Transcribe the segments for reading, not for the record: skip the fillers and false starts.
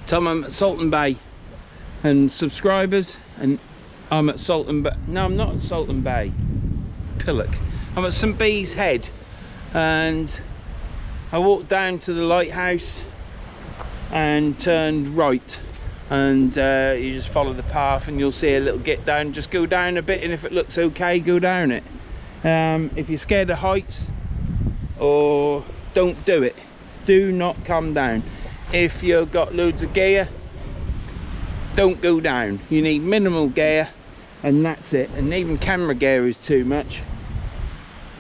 Tell them I'm at Salton Bay, and subscribers, and I'm at Salton Bay. No, I'm not at Salton Bay, Pillock. I'm at St Bees Head, and I walked down to the lighthouse and turned right, and you just follow the path and you'll see a little get down. Just go down a bit, and if it looks okay, go down it. If you're scared of heights, or don't do it. Do not come down. If you've got loads of gear, don't go down. You need minimal gear, and that's it. And even camera gear is too much.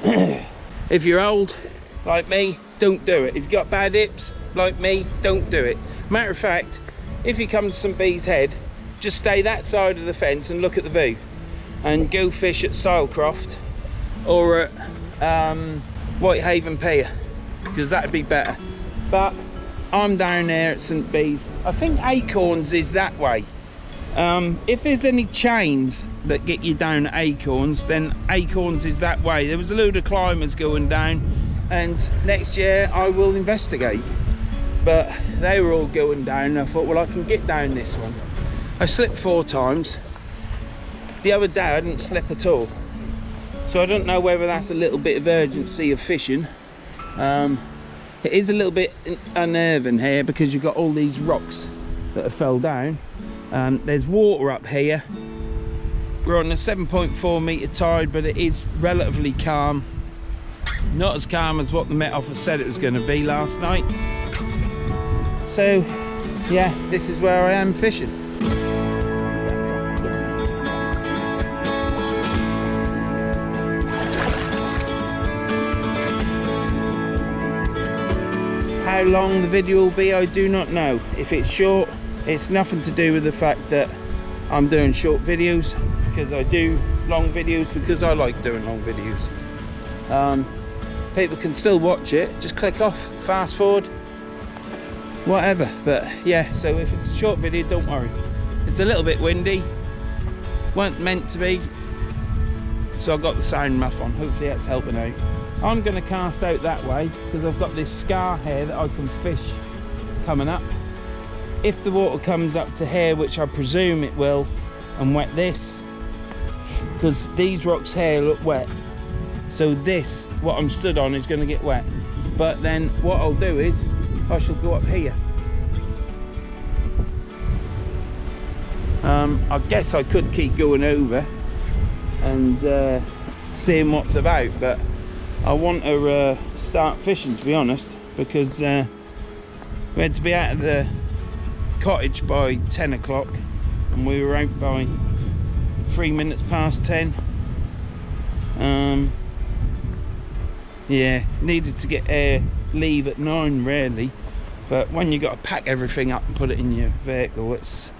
If you're old like me, don't do it. If you've got bad hips like me, don't do it. Matter of fact, if you come to St Bees Head, just stay that side of the fence and look at the view, and go fish at Silecroft or at Whitehaven Pier, because that'd be better. But I'm down there at St Bees. I think Acorns is that way. If there's any chains that get you down at Acorns, then Acorns is that way. There was a load of climbers going down, and next year I will investigate. But they were all going down, and I thought, well, I can get down this one. I slipped 4 times. The other day I didn't slip at all. So I don't know whether that's a little bit of urgency of fishing. It is a little bit unnerving here because you've got all these rocks that have fell down. There's water up here. We're on a 7.4 metre tide, but it is relatively calm. Not as calm as what the Met Office said it was going to be last night. So yeah, this is where I am fishing. How long the video will be, I do not know. If it's short, it's nothing to do with the fact that I'm doing short videos, because I do long videos because I like doing long videos. People can still watch it, just click off, fast forward, whatever. But yeah, so if it's a short video, don't worry. It's a little bit windy, weren't meant to be, so I've got the sound muff on. Hopefully that's helping out. I'm going to cast out that way because I've got this scar here that I can fish coming up. If the water comes up to here, which I presume it will, and wet this, because these rocks here look wet, so this, what I'm stood on, is going to get wet. But then what I'll do is I shall go up here. I guess I could keep going over and seeing what's about, but I want to start fishing, to be honest, because we had to be out of the cottage by 10 o'clock and we were out by 3 minutes past 10. Yeah, needed to get leave at 9 really, but when you got to pack everything up and put it in your vehicle, it's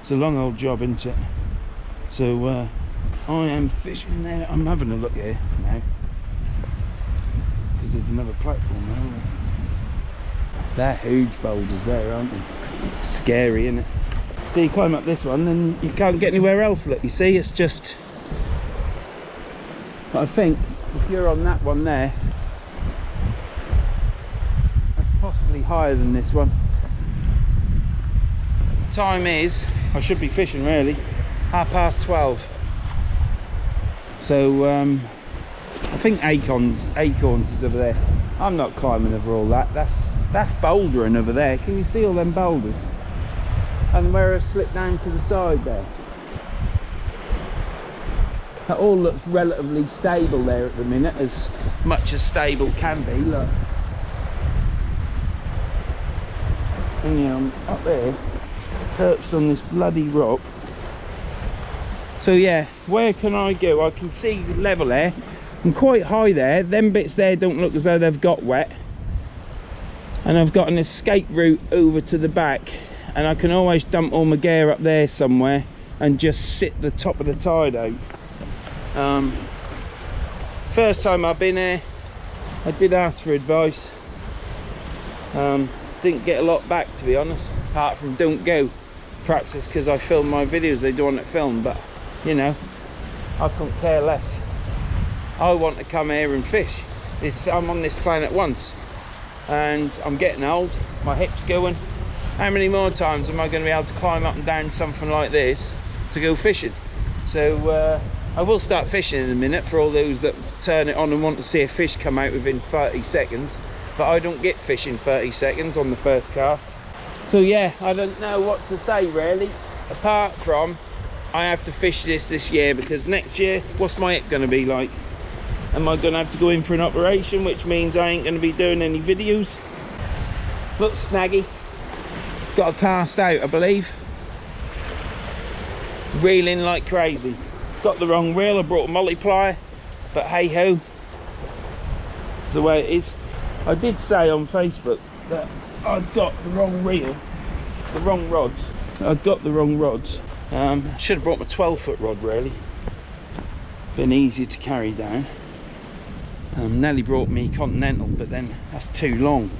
a long old job, isn't it? So I am fishing there. I'm having a look here now, because there's another platform there. They're huge boulders there, aren't they? Scary, isn't it? So you climb up this one and you can't get anywhere else. Look, you see, it's just, I think if you're on that one there, that's possibly higher than this one. Time is, I should be fishing really, 12:30. So I think Acorns is over there. I'm not climbing over all that. That's bouldering over there. Can you see all them boulders? And where I slipped down to the side there. That all looks relatively stable there at the minute, as much as stable can be. Look. And yeah, I'm up there, perched on this bloody rock. So yeah, where can I go? I can see level there. I'm quite high there. Them bits there don't look as though they've got wet. And I've got an escape route over to the back, and I can always dump all my gear up there somewhere and just sit the top of the tide out. First time I've been here, I did ask for advice. Didn't get a lot back, to be honest, apart from don't go. Perhaps it's because I film my videos, they don't want it filmed, but you know, I couldn't care less. I want to come here and fish. I'm on this planet once, and I'm getting old, my hips going, how many more times am I going to be able to climb up and down something like this to go fishing? So I will start fishing in a minute for all those that turn it on and want to see a fish come out within 30 seconds. But I don't get fish in 30 seconds on the first cast. So yeah, I don't know what to say really, apart from I have to fish this year, because next year, what's my hip going to be like? Am I going to have to go in for an operation, which means I ain't going to be doing any videos? Looks snaggy. Got a cast out, I believe. Reeling like crazy. Got the wrong reel, I brought a multiplier, but hey ho, the way it is. I did say on Facebook that I'd got the wrong reel, the wrong rods. I'd got the wrong rods. Should have brought my 12-foot rod really. Been easier to carry down. Nelly brought me Continental, but then that's too long.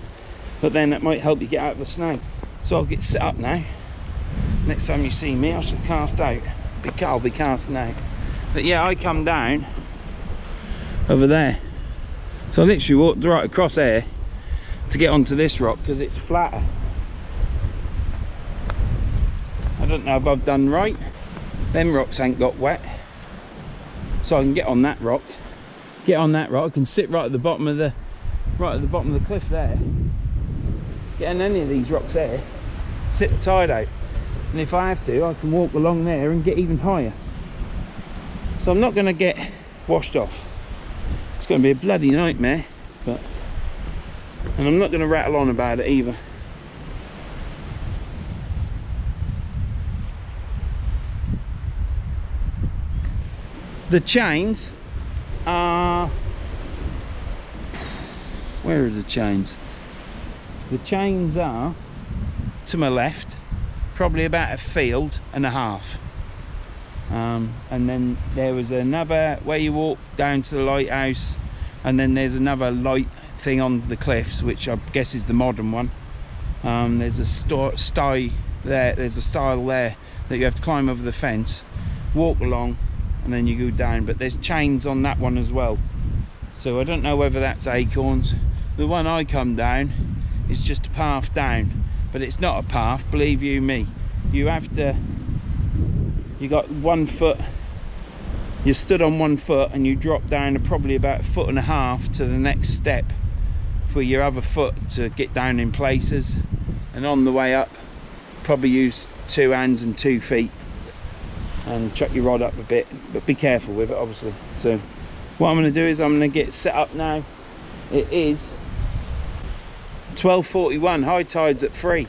But then that might help you get out of the snow. So I'll get set up now. Next time you see me, I shall cast out. I'll be casting out. But yeah, I come down over there. So I literally walked right across here to get onto this rock because it's flatter. I don't know if I've done right. Them rocks ain't got wet. So I can get on that rock. Get on that rock, I can sit right at the bottom of the cliff there. Get on any of these rocks there, sit the tide out. And if I have to, I can walk along there and get even higher. So I'm not going to get washed off. It's going to be a bloody nightmare, and I'm not going to rattle on about it either. The chains are... where are the chains? The chains are to my left, probably about a field and a half. And then there was another where you walk down to the lighthouse, and then there's another light thing on the cliffs, which I guess is the modern one. There's a style there that you have to climb over the fence, walk along, and then you go down. But there's chains on that one as well, so I don't know whether that's acorns. The one I come down is just a path down, but it's not a path, believe you me. You have to, you got 1 foot, you stood on 1 foot and you drop down to probably about 1.5 feet to the next step for your other foot to get down in places. And on the way up, probably use 2 hands and 2 feet and chuck your rod up a bit, but be careful with it obviously. So what I'm going to do is I'm going to get set up now. It is 12:41, high tide's at 3.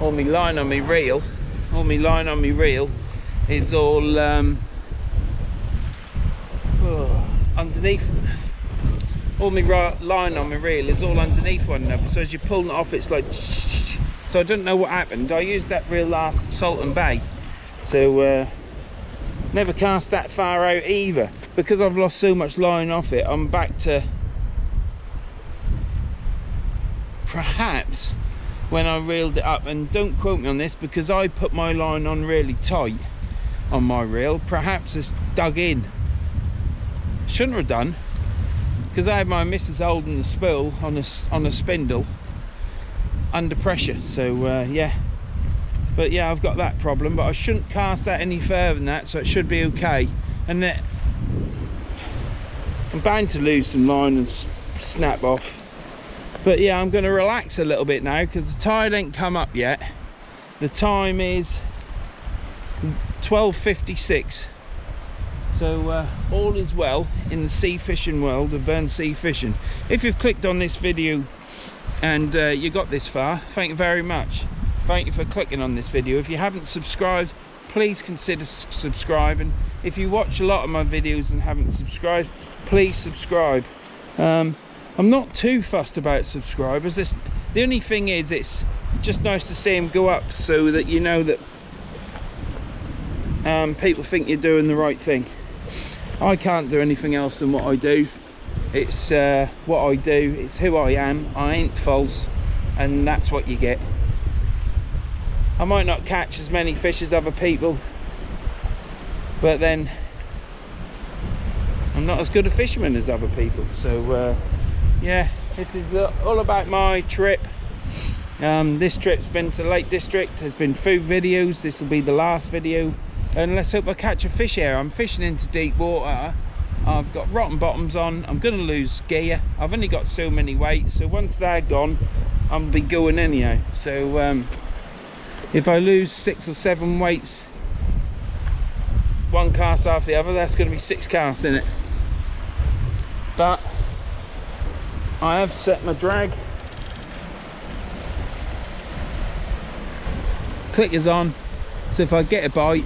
all my line on my reel, is all underneath. All my line on my reel is all underneath one another, so as you're pulling it off, it's like. So I don't know what happened. I used that reel last Salton Bay, so never cast that far out either. Because I've lost so much line off it, I'm back to perhaps when I reeled it up, and don't quote me on this because I put my line on really tight on my reel, perhaps it's dug in. Shouldn't have done, because I had my missus holding the spool on a spindle under pressure. So yeah, but yeah, I've got that problem, but I shouldn't cast that any further than that, so it should be okay. And then I'm bound to lose some line and snap off. But yeah, I'm going to relax a little bit now because the tide ain't come up yet. The time is 12:56. So all is well in the sea fishing world of Verns sea fishing. If you've clicked on this video and you got this far, thank you very much. Thank you for clicking on this video. If you haven't subscribed, please consider subscribing. If you watch a lot of my videos and haven't subscribed, please subscribe. I'm not too fussed about subscribers. The only thing is, it's just nice to see them go up so that you know that people think you're doing the right thing. I can't do anything else than what I do. It's what I do, it's who I am. I ain't false, and that's what you get. I might not catch as many fish as other people, but then I'm not as good a fisherman as other people. So yeah, this is all about my trip. This trip's been to Lake District, there's been food videos, this will be the last video, and let's hope I catch a fish here. I'm fishing into deep water, I've got rotten bottoms on, I'm going to lose gear, I've only got so many weights, so once they're gone I'll be going anyhow. So if I lose 6 or 7 weights, one cast after the other, that's going to be 6 casts in it. But I have set my drag, clickers on, so if I get a bite,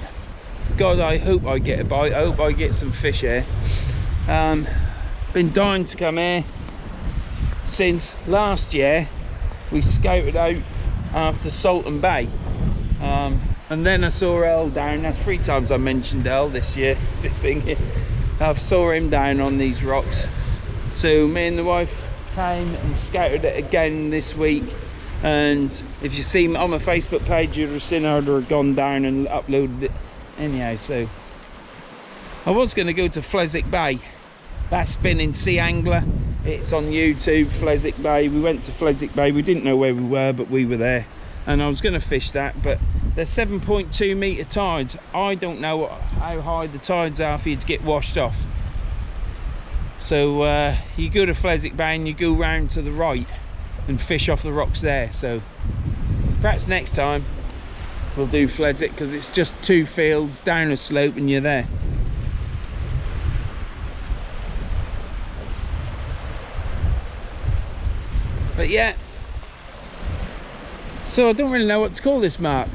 God, I hope I get a bite, I hope I get some fish here. Been dying to come here since last year. We scouted out after Salton Bay, and then I saw Earl down. That's 3 times I mentioned Earl this year, this thing here. I've saw him down on these rocks, so me and the wife came and scouted it again this week. And if you see me on my Facebook page, you'd have seen I'd have gone down and uploaded it anyhow. So I was going to go to Fleswick Bay, that spinning sea angler, it's on YouTube, Fleswick Bay. We went to Fleswick Bay, we didn't know where we were, but we were there, and I was going to fish that, but there's 7.2 metre tides. I don't know how high the tides are for you to get washed off. So you go to Fleswick Bay and you go round to the right and fish off the rocks there. So perhaps next time we'll do Fleswick, because it's just 2 fields down a slope and you're there. But yeah, so I don't really know what to call this mark.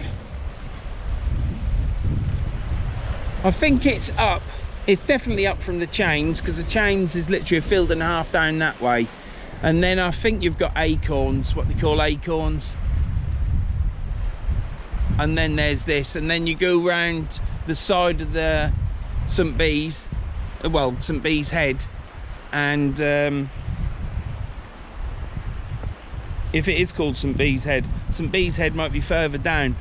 I think it's up. It's definitely up from the chains, because the chains is literally a field and a half down that way. And then I think you've got acorns, what they call acorns. And then there's this, and then you go round the side of the St. Bees, well, St. Bees Head, and if it is called St. Bees Head might be further down.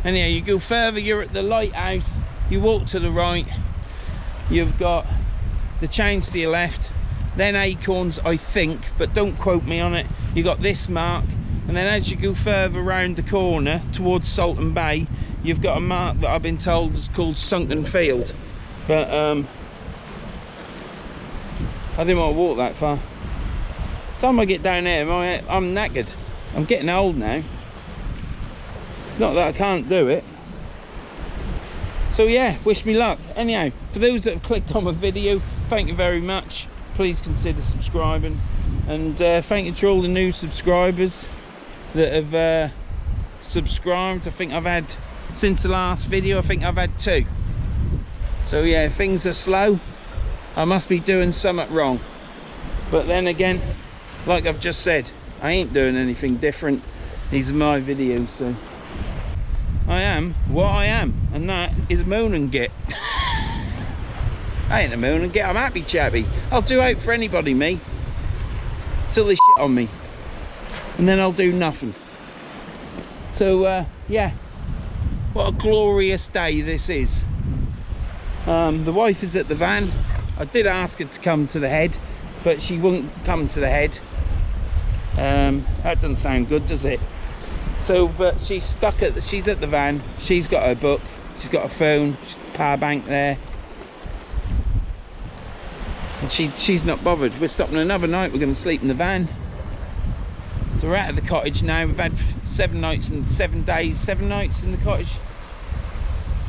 Anyhow, you go further, you're at the lighthouse, you walk to the right, you've got the chains to your left, then acorns I think, but don't quote me on it. You got this mark, and then as you go further round the corner towards Salton Bay, you've got a mark that I've been told is called Sunken Field, but I didn't want to walk that far. By the time I get down there, I'm knackered. I'm getting old now. It's not that I can't do it. So yeah, wish me luck. Anyhow, for those that have clicked on my video, thank you very much. Please consider subscribing, and thank you to all the new subscribers that have subscribed. I think I've had, since the last video, I think I've had 2. So yeah, things are slow. I must be doing something wrong. But then again, like I've just said, I ain't doing anything different. These are my videos, so I am what I am, and that is a moan and get. I ain't a moan and get, I'm happy chappy. I'll do out for anybody, me, till they shit on me, and then I'll do nothing. So yeah, what a glorious day this is. The wife is at the van. I did ask her to come to the head, but she wouldn't come to the head. That doesn't sound good, does it? So, but she's stuck at she's at the van. She's got her book, she's got her phone, she's got the power bank there, and she's not bothered. We're stopping another night. We're going to sleep in the van. So we're out of the cottage now. We've had 7 nights and 7 days, 7 nights in the cottage.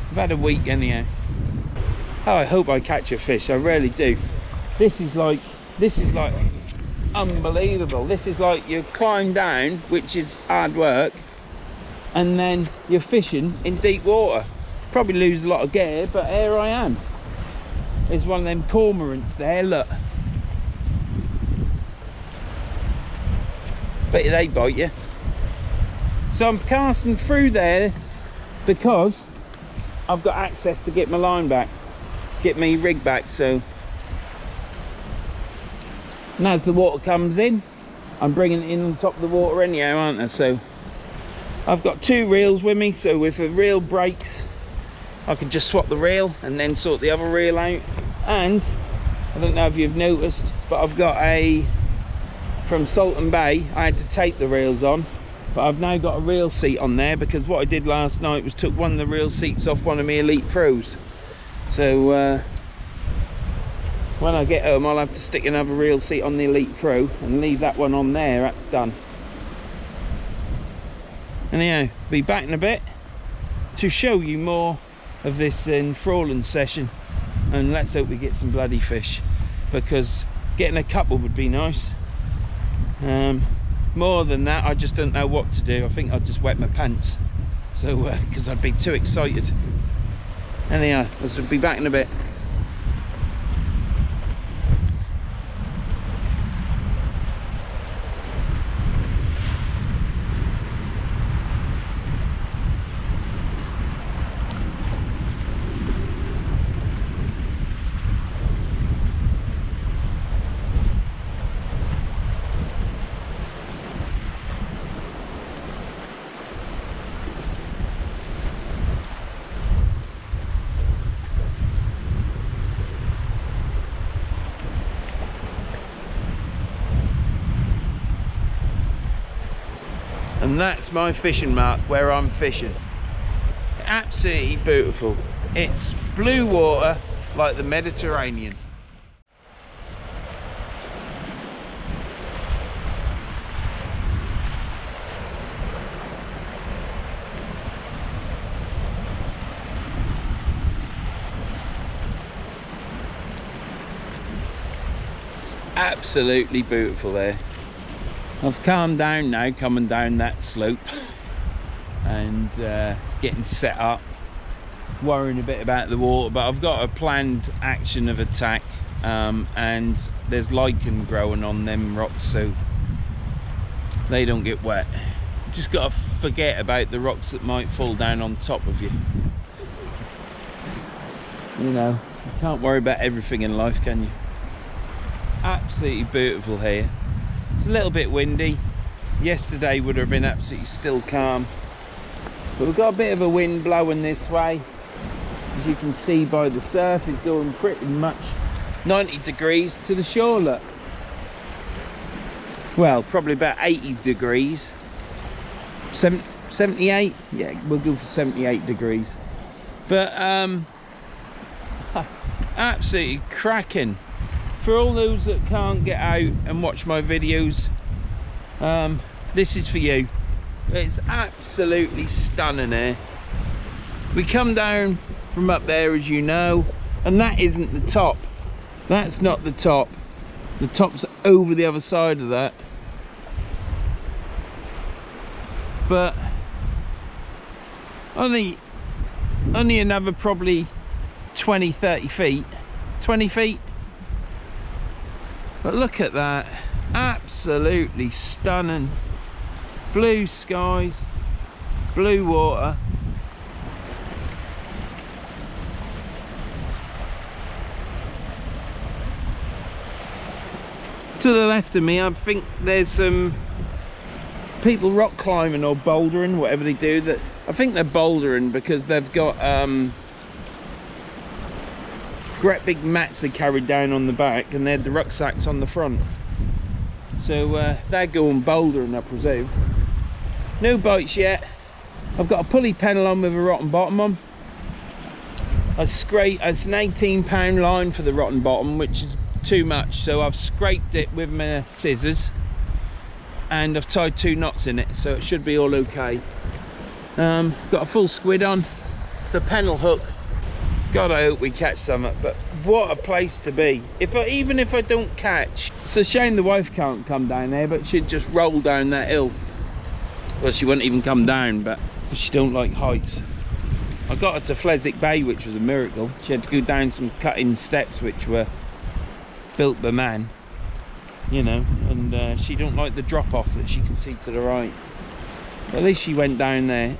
We've had a week anyhow. Oh, I hope I catch a fish. I really do. This is like unbelievable. This is like you climb down, which is hard work, and then you're fishing in deep water. Probably lose a lot of gear, but here I am. There's one of them cormorants there, look. Bet you they bite you. So I'm casting through there because I've got access to get my line back, get my rig back. So, and as the water comes in, I'm bringing it in on top of the water anyhow, aren't I? So I've got 2 reels with me, so if a reel breaks, I can just swap the reel and then sort the other reel out. And I don't know if you've noticed, but I've got a, from Salton Bay, I had to tape the reels on, but I've now got a reel seat on there, because what I did last night was took one of the reel seats off one of my Elite Pros. So when I get home, I'll have to stick another reel seat on the Elite Pro and leave that one on there. That's done. Anyhow, be back in a bit to show you more of this enthralling session, and let's hope we get some bloody fish, because getting a couple would be nice. More than that, I just don't know what to do. I think I'll just wet my pants, so because I'd be too excited. Anyhow, I'll be back in a bit. And that's my fishing mark where I'm fishing. Absolutely beautiful. It's blue water like the Mediterranean. It's absolutely beautiful there. I've calmed down now, coming down that slope, and getting set up, worrying a bit about the water, but I've got a planned action of attack, and there's lichen growing on them rocks so they don't get wet. Just got to forget about the rocks that might fall down on top of you. You know, you can't worry about everything in life, can you? Absolutely beautiful here. It's a little bit windy. Yesterday would have been absolutely still calm, but we've got a bit of a wind blowing this way. As you can see by the surf, it's going pretty much 90 degrees to the shore, look. Well, probably about 80 degrees. 78? Yeah, we'll go for 78 degrees. But absolutely cracking. For all those that can't get out and watch my videos, this is for you. It's absolutely stunning here. We come down from up there, as you know, and that isn't the top. That's not the top. The top's over the other side of that. But Only another probably 20-30 feet. 20 feet. But look at that. Absolutely stunning. Blue skies, blue water. To the left of me, I think there's some people rock climbing or bouldering, whatever they do. I think they're bouldering because they've got great big mats they carried down on the back, and they had the rucksacks on the front. So they're going bouldering, I presume. No bites yet. I've got a pulley pennel on with a rotten bottom on. It's an 18-pound line for the rotten bottom, which is too much, so I've scraped it with my scissors and I've tied 2 knots in it, so it should be all okay. Got a full squid on. It's a pennel hook. God, I hope we catch something. But what a place to be. Even if I don't catch, it's a shame the wife can't come down there, but she'd just roll down that hill. Well, she wouldn't even come down, but because she don't like heights. I got her to Fleswick Bay, which was a miracle. She had to go down some cut-in steps which were built by man, you know, and she don't like the drop-off that she can see to the right. But at least she went down there.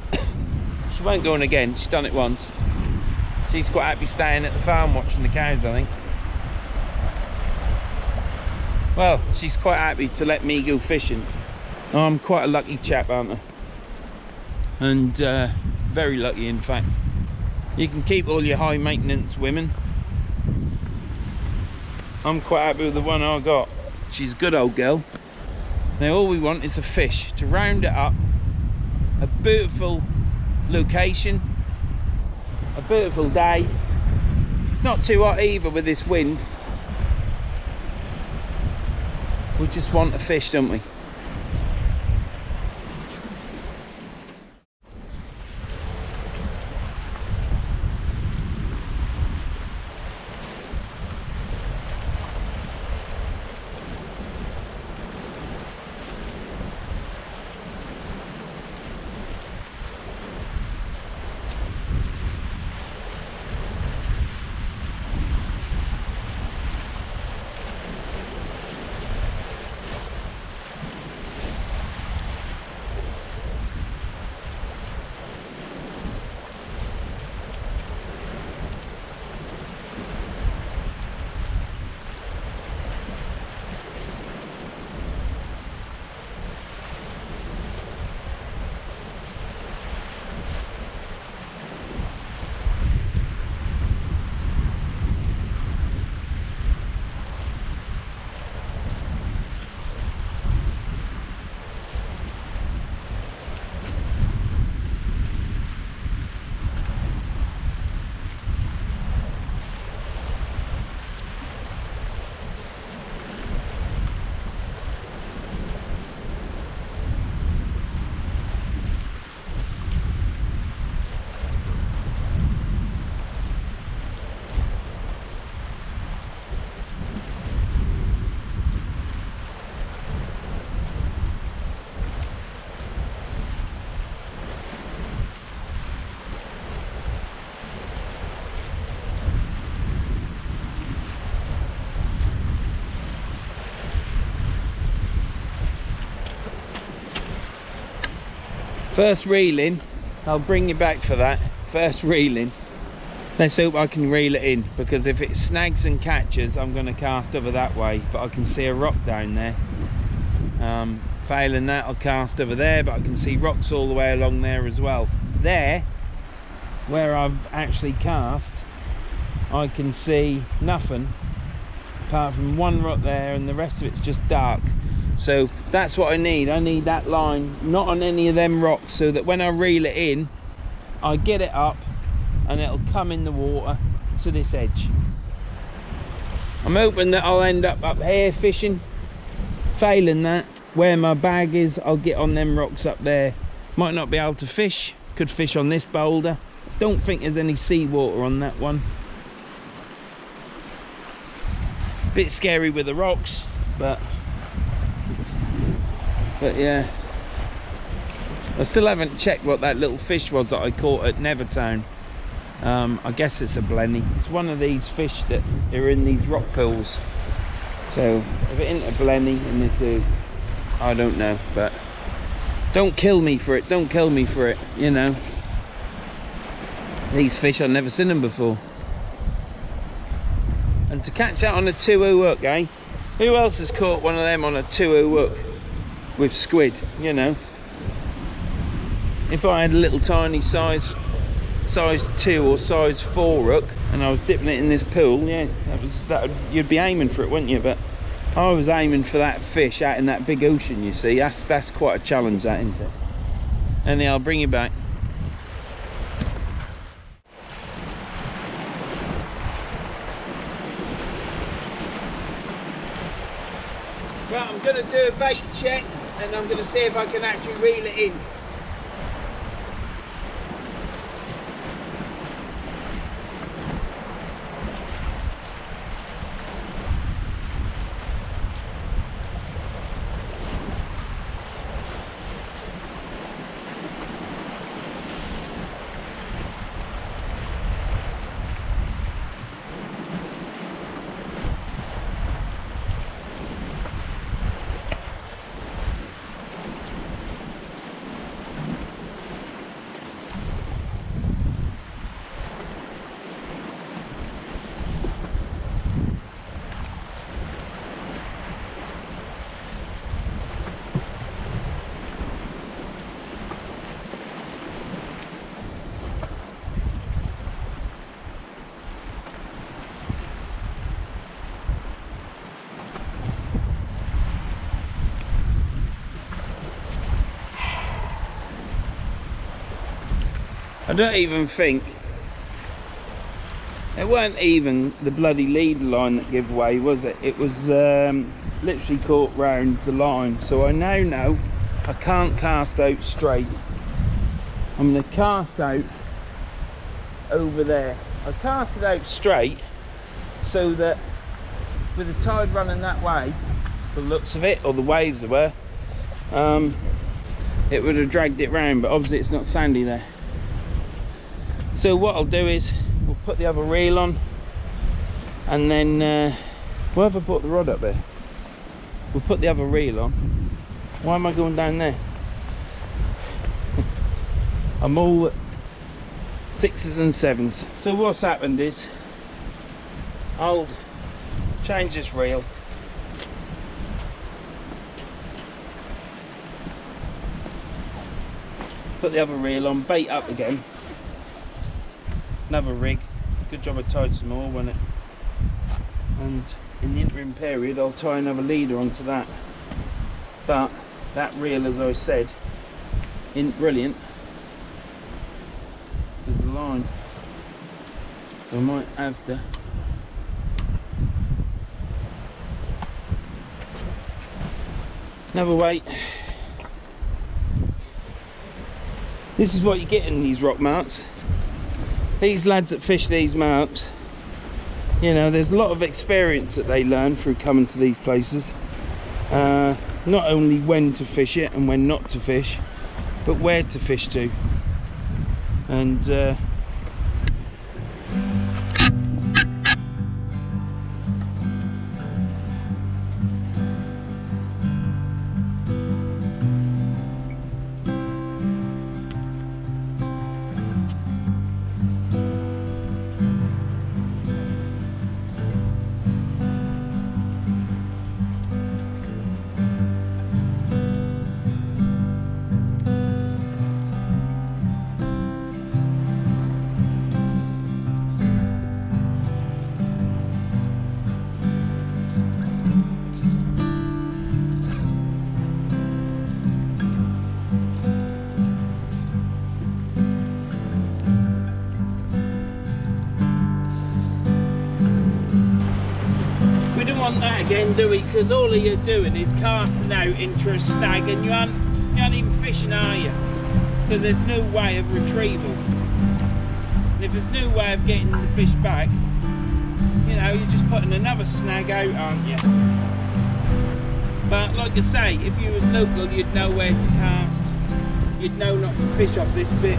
She won't go on again. She's done it once. She's quite happy staying at the farm watching the cows, I think. Well, she's quite happy to let me go fishing. I'm quite a lucky chap, aren't I? And very lucky, in fact. You can keep all your high maintenance women. I'm quite happy with the one I got. She's a good old girl. Now all we want is a fish to round it up. A beautiful location, a beautiful day. It's not too hot either with this wind. We just want a fish, don't we? First reeling, I'll bring you back for that. First reeling. Let's hope I can reel it in, because if it snags and catches, I'm going to cast over that way, but I can see a rock down there. Failing that, I'll cast over there, but I can see rocks all the way along there as well. There, where I've actually cast, I can see nothing apart from one rock there, and the rest of it's just dark. So that's what I need. I need that line not on any of them rocks, so that when I reel it in, I get it up and it'll come in the water to this edge. I'm hoping that I'll end up here fishing. Failing that, where my bag is, I'll get on them rocks up there. Might not be able to fish. Could fish on this boulder. Don't think there's any seawater on that one. Bit scary with the rocks, but yeah. I still haven't checked what that little fish was that I caught at Nevertown. I guess it's a blenny. It's one of these fish that are in these rock pools. So if it ain't a blenny and it's a, I don't know, but don't kill me for it, don't kill me for it, you know. These fish, I've never seen them before. And to catch that on a 2-0 hook, eh? Who else has caught one of them on a 2-0 hook with squid, you know? If I had a little tiny size 2 or size 4 hook and I was dipping it in this pool, yeah, you'd be aiming for it, wouldn't you? But I was aiming for that fish out in that big ocean, you see. That's quite a challenge, that, isn't it? Anyhow, I'll bring you back. Right, I'm going to do a bait check and I'm going to see if I can actually reel it in. I don't even think it weren't even the bloody lead line that gave away, was it? It was literally caught round the line. So I now know I can't cast out straight. I'm going to cast out over there. I cast it out straight so that with the tide running that way, the looks of it, or the waves were, it would have dragged it round, but obviously it's not sandy there. So what I'll do is we'll put the other reel on, and then where have I put the rod up there? We'll put the other reel on. Why am I going down there? I'm all 6s and 7s. So what's happened is I'll change this reel. Put the other reel on, bait up again. Another rig. Good job I tied some more, wasn't it? And in the interim period I'll tie another leader onto that. But that reel, as I said, isn't brilliant. There's the line. So I might have to another weight. This is what you get in these rock marks. These lads that fish these marks, you know, there's a lot of experience that they learn through coming to these places. Not only when to fish it and when not to fish, but where to fish to. And that again, do we? Because all you're doing is casting out into a snag, and you aren't even fishing, are you? Because there's no way of retrieval. And if there's no way of getting the fish back, you know, you're just putting another snag out, aren't you? But like I say, if you was local, you'd know where to cast. you'd know not to fish off this bit.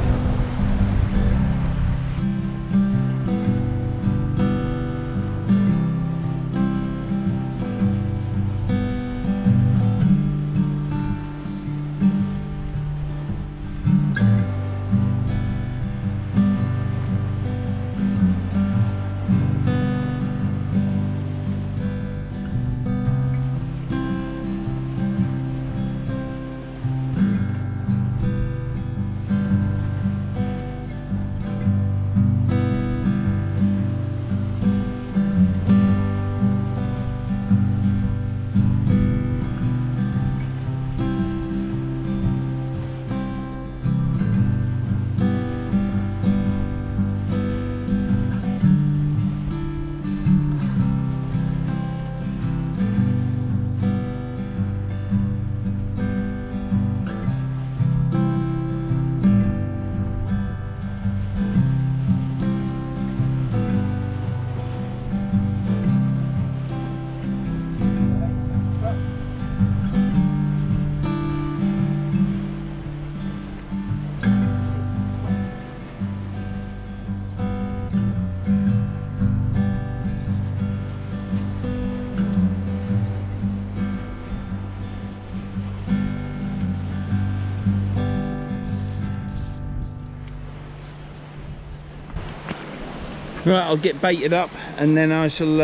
Right, I'll get baited up and then I shall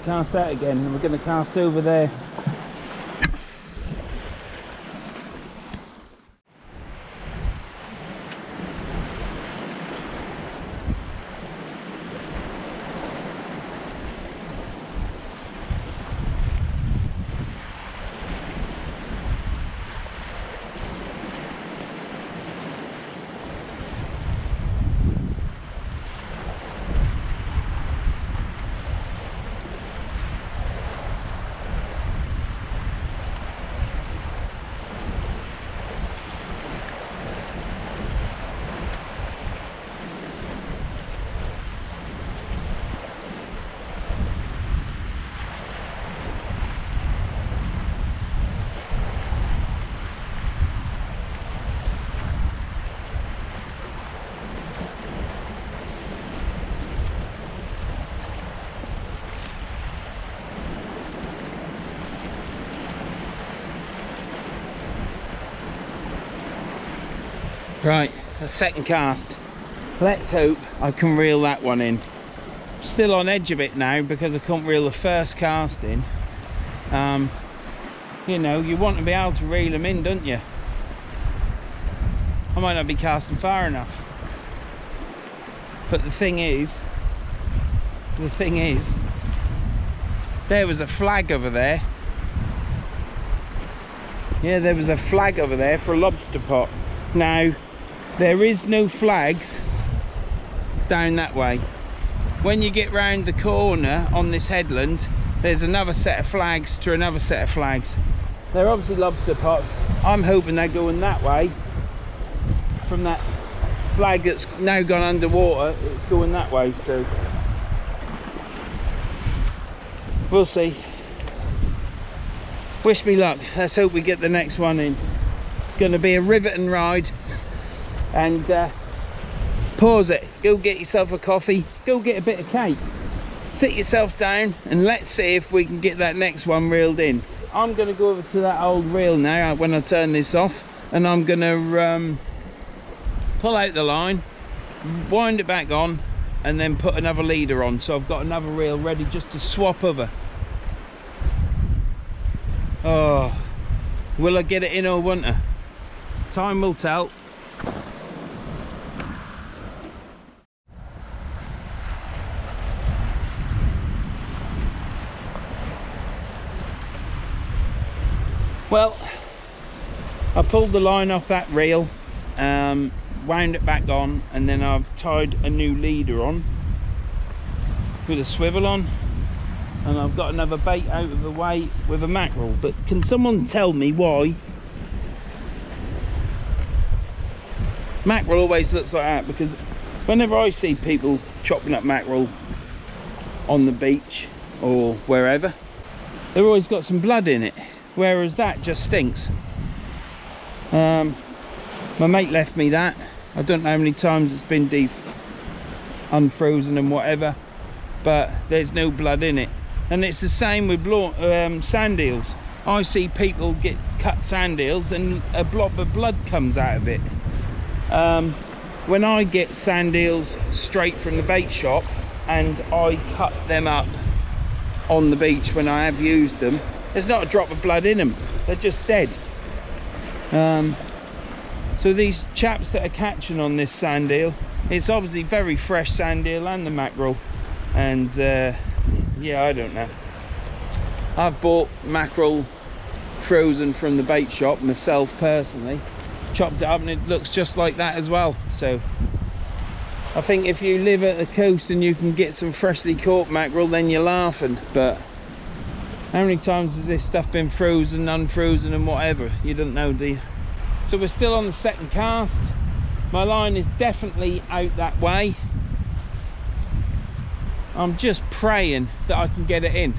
cast out again, and we're going to cast over there. Right, a second cast. Let's hope I can reel that one in. Still on edge of it now because I couldn't reel the first cast in. You know, you want to be able to reel them in, don't you? I might not be casting far enough. But the thing is, there was a flag over there. Yeah, there was a flag over there for a lobster pot. Now, there is no flags down that way. When you get round the corner on this headland, there's another set of flags to another set of flags. They're obviously lobster pots. I'm hoping they're going that way. From that flag that's now gone underwater, it's going that way, so we'll see. Wish me luck. Let's hope we get the next one in. It's going to be a riveting ride. And pause it, go get yourself a coffee, go get a bit of cake, sit yourself down, and let's see if we can get that next one reeled in. I'm going to go over to that old reel now when I turn this off, and I'm going to pull out the line, wind it back on, and then put another leader on, so I've got another reel ready just to swap over. Oh, will I get it in or won't I? Time will tell. Well, I pulled the line off that reel, wound it back on, and then I've tied a new leader on with a swivel on, and I've got another bait out of the way with a mackerel. But can someone tell me why mackerel always looks like that? Because whenever I see people chopping up mackerel on the beach or wherever, they've always got some blood in it, whereas that just stinks. My mate left me that. I don't know how many times it's been unfrozen and whatever, but there's no blood in it. And it's the same with sand eels. I see people get cut sand eels and a blob of blood comes out of it. When I get sand eels straight from the bait shop and I cut them up on the beach when I have used them, there's not a drop of blood in them. They're just dead. So these chaps that are catching on this sand eel, it's obviously very fresh sand eel and the mackerel, and yeah, I don't know. I've bought mackerel frozen from the bait shop myself personally, chopped it up, and it looks just like that as well. So I think if you live at the coast and you can get some freshly caught mackerel, then you're laughing. But how many times has this stuff been frozen, unfrozen and whatever? You don't know, do you? So we're still on the second cast. My line is definitely out that way. I'm just praying that I can get it in.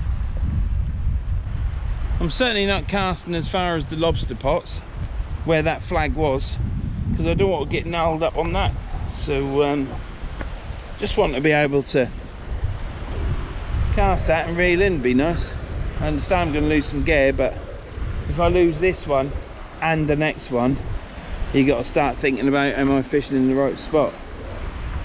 I'm certainly not casting as far as the lobster pots where that flag was, because I don't want to get nailed up on that. So just want to be able to cast that and reel in, be nice. I understand I'm going to lose some gear, but if I lose this one and the next one, you got to start thinking about, am I fishing in the right spot?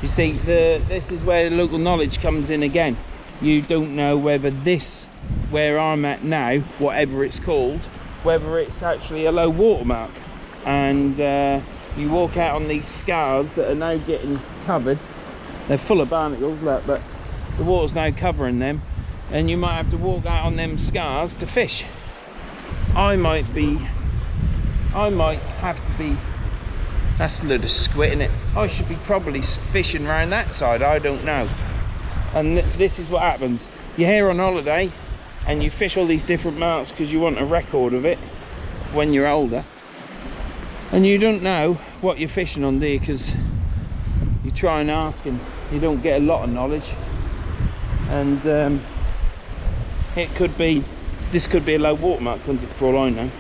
You see, this is where the local knowledge comes in again. You don't know whether this, where I'm at now, whatever it's called, whether it's actually a low water mark. And you walk out on these scars that are now getting covered. They're full of barnacles, look, but the water's now covering them, and you might have to walk out on them scars to fish. I might have to be, that's a load of squid in it. I should be probably fishing around that side, I don't know. And this is what happens. You're here on holiday and you fish all these different marks because you want a record of it when you're older, and you don't know what you're fishing on, do you? Because you try and ask and you don't get a lot of knowledge. And it could be, this could be a low water mark, couldn't it, for all I know?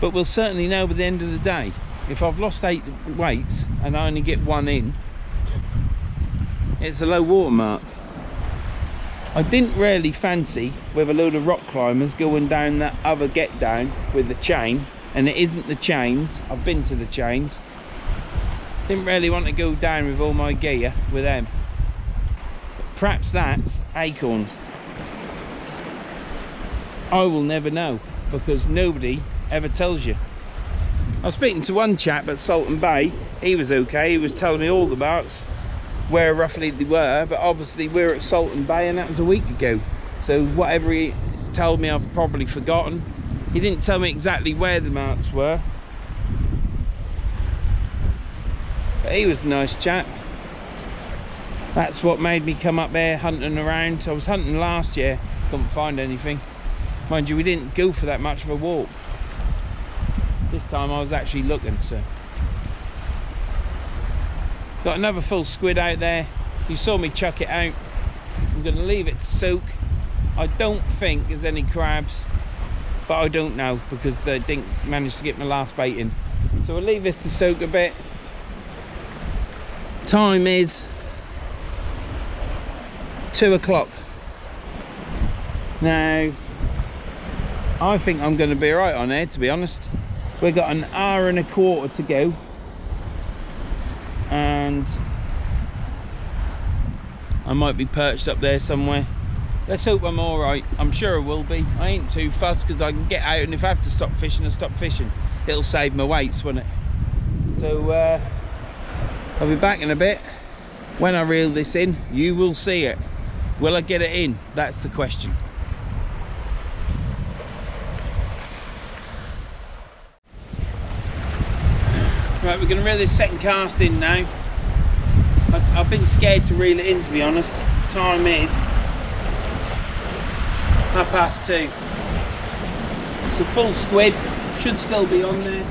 But we'll certainly know by the end of the day. If I've lost 8 weights and I only get 1 in, it's a low water mark. I didn't really fancy with a load of rock climbers going down that other get down with the chain, and it isn't the chains. I've been to the chains. Didn't really want to go down with all my gear with them. But perhaps that's acorns. I will never know, because nobody ever tells you. I was speaking to one chap at Salton Bay. He was okay. He was telling me all the marks, where roughly they were, but obviously we're at Salton Bay and that was a week ago. So whatever he's told me, I've probably forgotten. He didn't tell me exactly where the marks were, but he was a nice chap. That's what made me come up there hunting around. I was hunting last year, couldn't find anything. Mind you, we didn't go for that much of a walk. This time I was actually looking, so. Got another full squid out there. You saw me chuck it out. I'm going to leave it to soak. I don't think there's any crabs, but I don't know because they didn't manage to get my last bait in. So we'll leave this to soak a bit. Time is 2 o'clock. Now, I think I'm going to be right on here, to be honest. We've got an hour and a quarter to go. And I might be perched up there somewhere. Let's hope I'm all right. I'm sure I will be. I ain't too fussed because I can get out, and if I have to stop fishing, I'll stop fishing. It'll save my weights, won't it? So I'll be back in a bit. When I reel this in, you will see it. Will I get it in? That's the question. Right, we're going to reel this second cast in now. I've been scared to reel it in, to be honest. Time is 2:30. It's a full squid, should still be on there.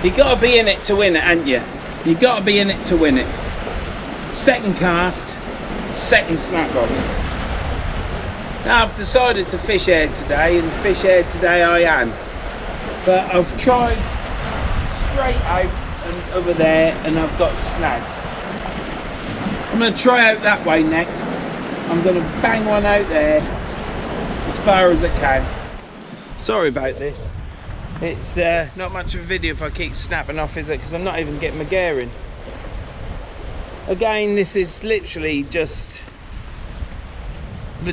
You got to be in it to win it, ain't you? You got to be in it to win it. Second cast, second snap on. Now I've decided to fish air today, and fish air today I am. But I've tried straight out and over there, and I've got snagged. I'm going to try out that way next. I'm going to bang one out there as far as I can. Sorry about this. It's not much of a video if I keep snapping off, is it? Because I'm not even getting my gear in. Again, this is literally just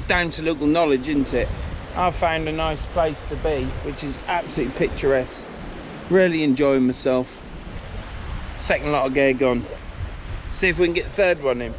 down to local knowledge, isn't it? I've found a nice place to be, which is absolutely picturesque. Really enjoying myself. Second lot of gear gone. See if we can get the third one in.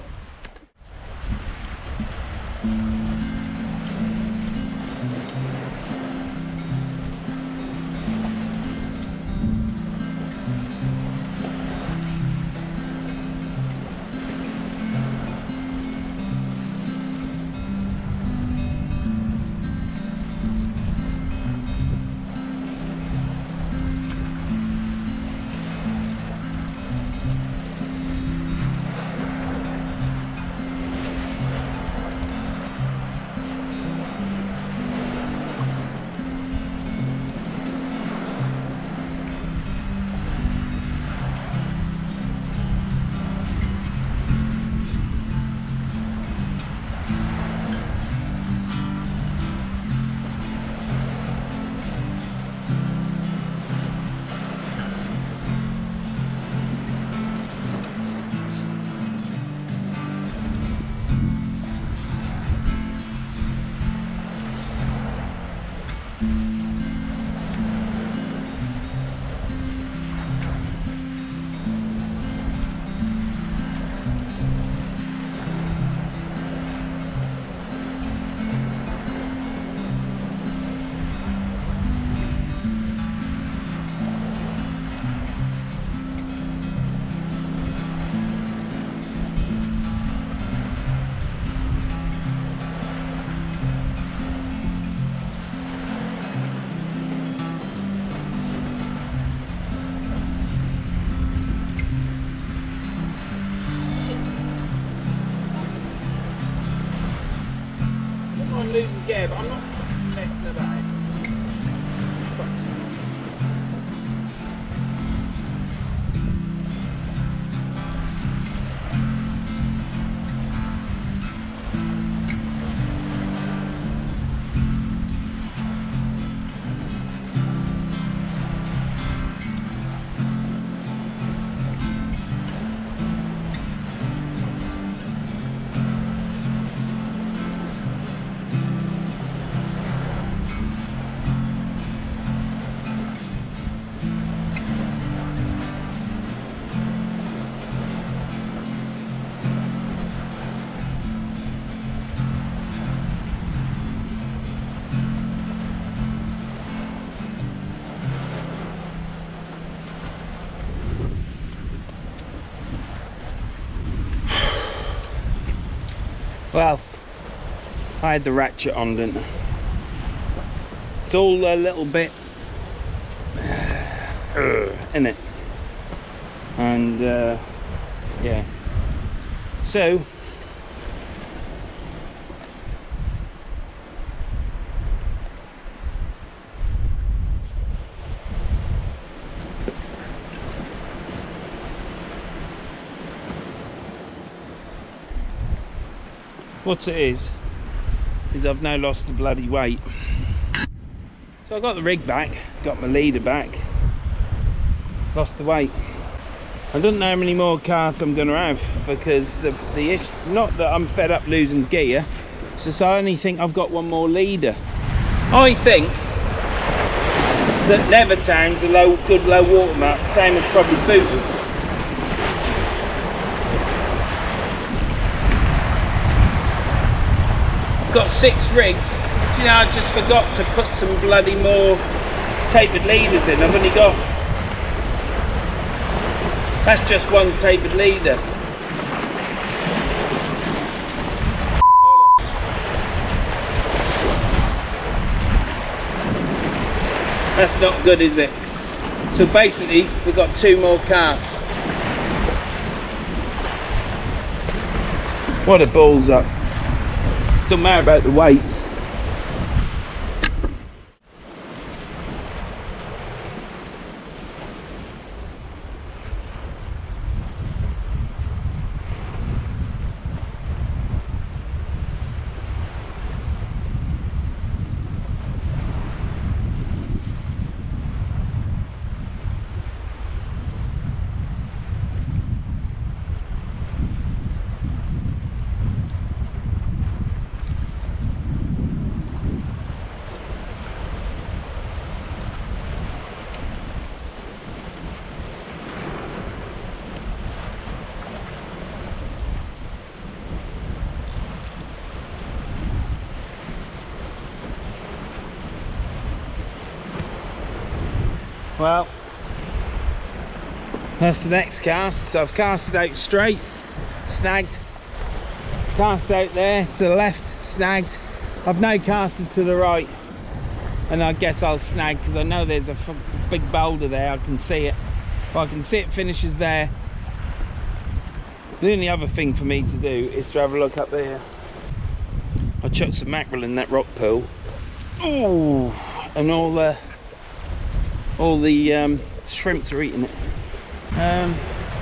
I'm losing gear, but I'm not messing about. Well, I had the ratchet on, didn't I? It's all a little bit in it, and yeah. So what it is I've now lost the bloody weight. So I got the rig back, got my leader back, lost the weight. I don't know how many more casts I'm going to have, because the issue, not that I'm fed up losing gear, it's just I only think I've got one more leader. I think that Levittown's a good low water mark, same as probably Bootle. Got 6 rigs. You know, I just forgot to put some bloody more tapered leaders in. I've only got, that's just one tapered leader. That's not good, is it? So basically we've got 2 more casts. What a balls up. Don't matter about the weights. Well, that's the next cast. So I've cast it out straight, snagged, cast out there to the left, snagged. I've now casted to the right, and I guess I'll snag because I know there's a big boulder there. I can see it. If I can see it finishes there. The only other thing for me to do is to have a look up there. I chucked some mackerel in that rock pool. Oh, and all the shrimps are eating it.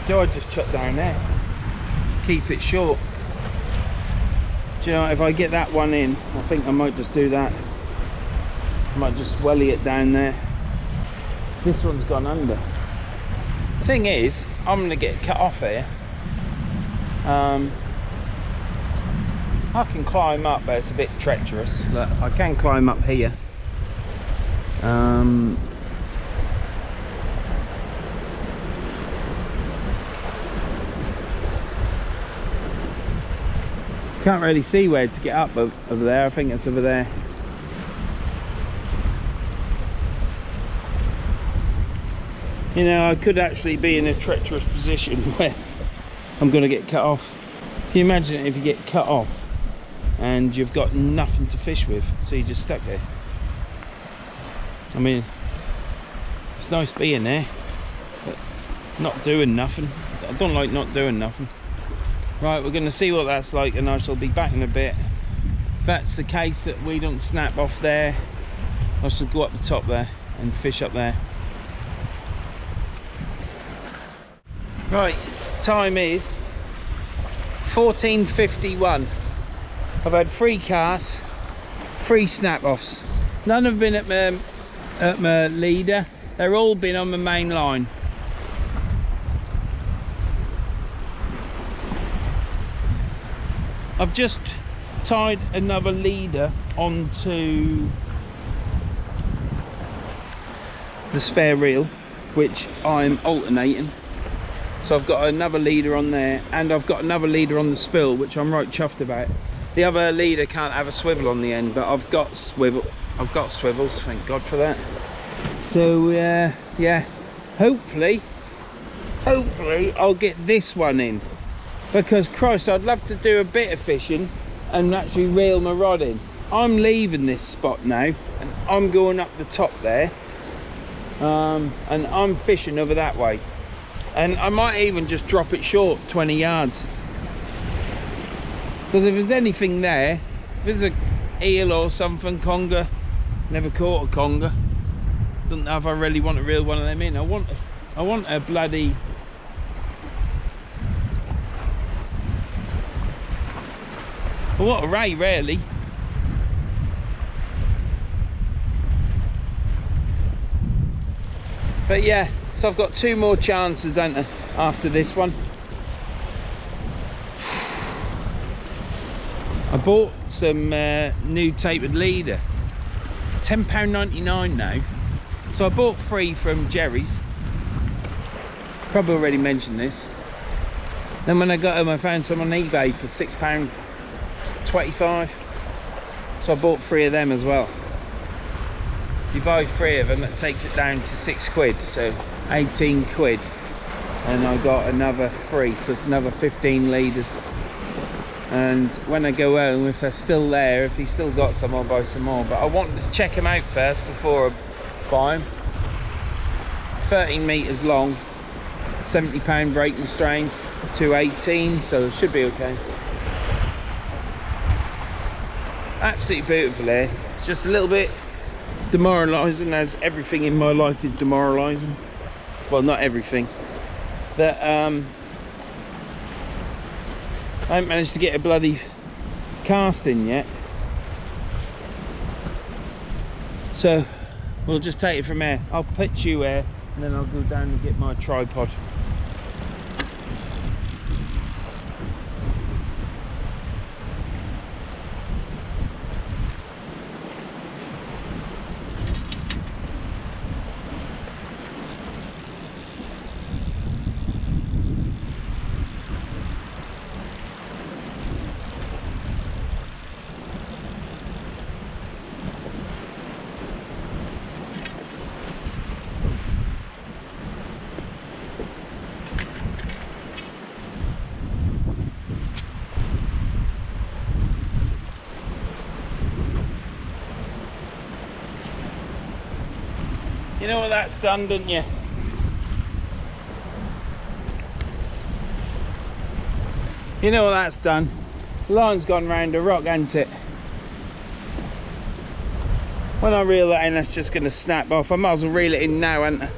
Do I just chuck down there? Keep it short. Do you know, if I get that one in, I think I might just do that. I might just welly it down there. This one's gone under. Thing is, I'm going to get cut off here. I can climb up, but it's a bit treacherous. Look, I can climb up here. Can't really see where to get up over there. I think it's over there. You know, I could actually be in a treacherous position where I'm going to get cut off. Can you imagine if you get cut off and you've got nothing to fish with, so you're just stuck there? I mean, it's nice being there, but not doing nothing. I don't like not doing nothing. Right, we're going to see what that's like, and I shall be back in a bit. If that's the case that we don't snap off there, I shall go up the top there and fish up there. Right, time is 14:51. I've had 3 casts, 3 snap offs. None have been at my leader. They're all been on my main line. I've just tied another leader onto the spare reel, which I'm alternating. So I've got another leader on there, and I've got another leader on the spill, which I'm right chuffed about. The other leader can't have a swivel on the end, but I've got swivels, thank God for that. So yeah, hopefully I'll get this one in. Because Christ, I'd love to do a bit of fishing and actually reel my rod in. I'm leaving this spot now and I'm going up the top there, and I'm fishing over that way, and I might even just drop it short 20 yards, because if there's anything there, if there's a eel or something, conger, never caught a conger, don't know if I really want to reel one of them in. I want a bloody what a ray, really. But yeah, so I've got 2 more chances, haven't I, after this one. I bought some new tapered leader, £10.99 now. So I bought 3 from Jerry's. Probably already mentioned this. Then when I got home, I found some on eBay for £6.25. So I bought 3 of them as well. If you buy 3 of them, it takes it down to 6 quid, so 18 quid. And I got another 3, so it's another 15 leaders. And when I go home, if they're still there, if he's still got some, I'll buy some more. But I wanted to check them out first before I buy them. 13 metres long, 70 pound braking strain, 218, so it should be okay. Absolutely beautiful here. It's just a little bit demoralising, as everything in my life is demoralising. Well, not everything. That I haven't managed to get a bloody cast in yet. So we'll just take it from there. I'll pitch you here and then I'll go down and get my tripod. You know what that's done, don't you? You know what that's done? The line's gone round a rock, hasn't it? When I reel that in, that's just going to snap off. I might as well reel it in now, hadn't I?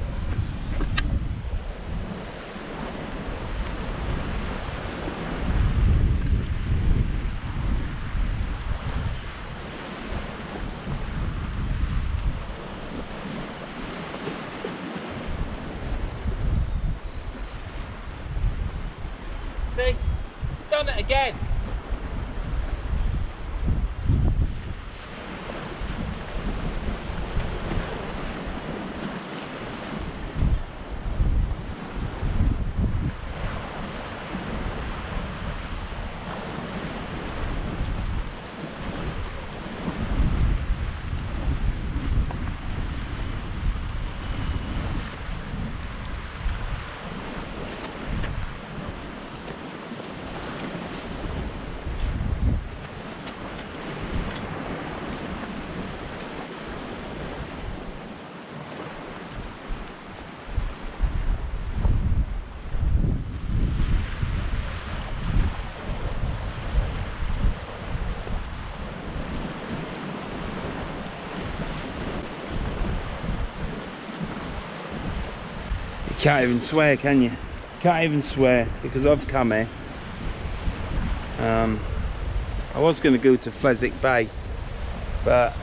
See, it's done it again. You can't even swear, can you? Can't even swear because I've come here. I was going to go to Fleswick Bay, but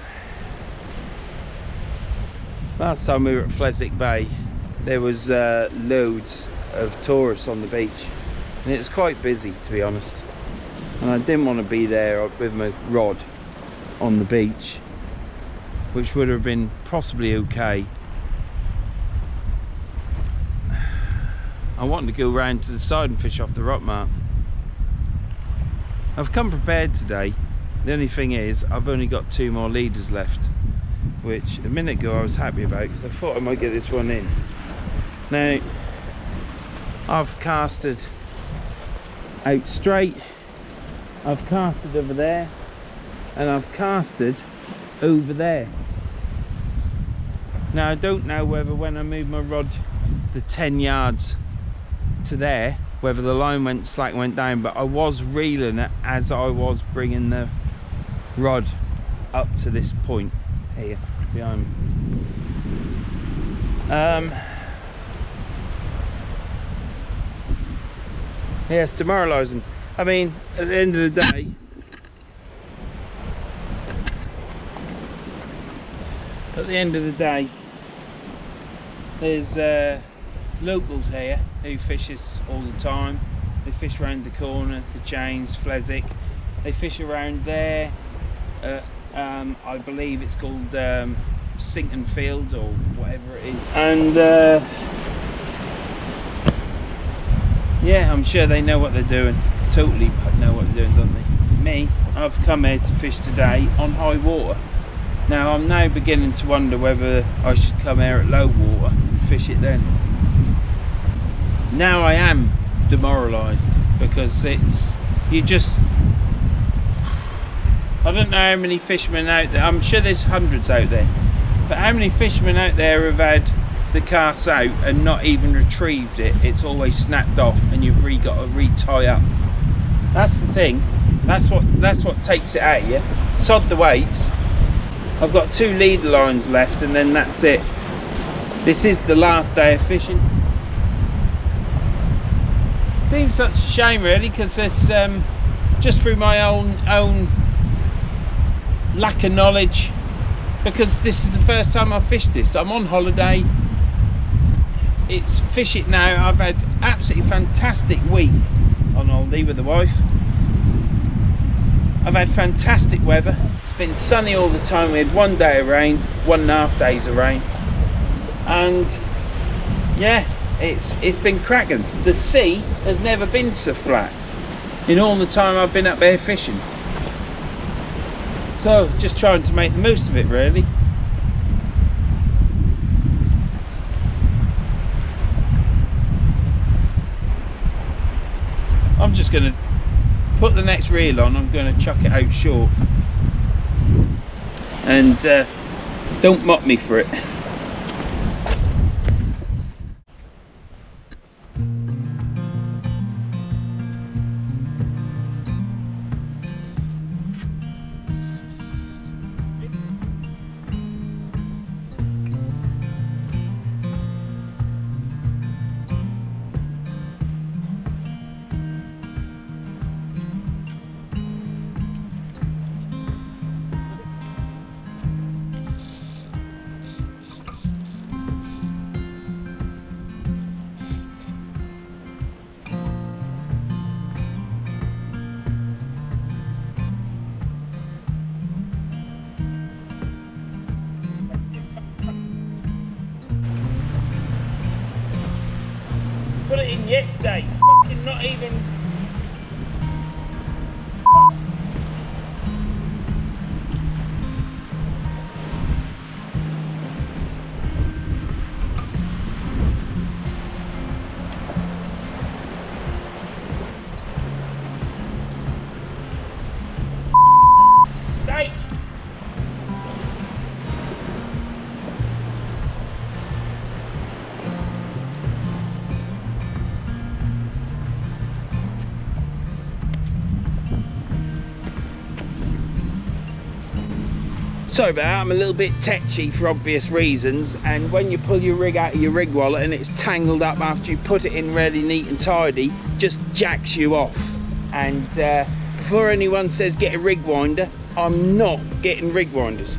last time we were at Fleswick Bay there was loads of tourists on the beach and it was quite busy, to be honest, and I didn't want to be there with my rod on the beach, which would have been possibly okay. I wanted to go round to the side and fish off the rock mark. I've come prepared today. The only thing is I've only got 2 more leaders left, which a minute ago I was happy about because I thought I might get this one in. Now I've casted out straight, I've casted over there, and I've casted over there. Now I don't know whether when I move my rod the 10 yards to there, whether the line went slack, went down, but I was reeling it as I was bringing the rod up to this point here behind me. Yeah, it's demoralising. I mean, at the end of the day, there's locals here who fishes all the time. They fish around the corner, the Chains, Fleswick. They fish around there. I believe it's called Sinking Field or whatever it is. And yeah, I'm sure they know what they're doing. Totally know what they're doing, don't they? Me, I've come here to fish today on high water. Now I'm now beginning to wonder whether I should come here at low water and fish it then. Now I am demoralised because it's, you just, I don't know how many fishermen out there, I'm sure there's hundreds out there, but how many fishermen out there have had the cast out and not even retrieved it, it's always snapped off and you've got to re-tie up. That's the thing. That's what takes it out of you. Sod the weights. I've got 2 leader lines left and then that's it. This is the last day of fishing. Seems such a shame really, because it's just through my own lack of knowledge, because this is the first time I've fished this. I'm on holiday. It's fish it now. I've had absolutely fantastic week on holiday with the wife. I've had fantastic weather. It's been sunny all the time. We had 1 day of rain, 1.5 days of rain, and yeah, it's been cracking. The sea has never been so flat in all the time I've been up there fishing. So just trying to make the most of it really. I'm just going to put the next reel on. I'm going to chuck it out short, and don't mock me for it. Put it in yesterday, fucking not even. Sake. Sorry about that, I'm a little bit tetchy for obvious reasons, and when you pull your rig out of your rig wallet and it's tangled up after you put it in really neat and tidy, just jacks you off. And before anyone says get a rig winder, I'm not getting rig winders.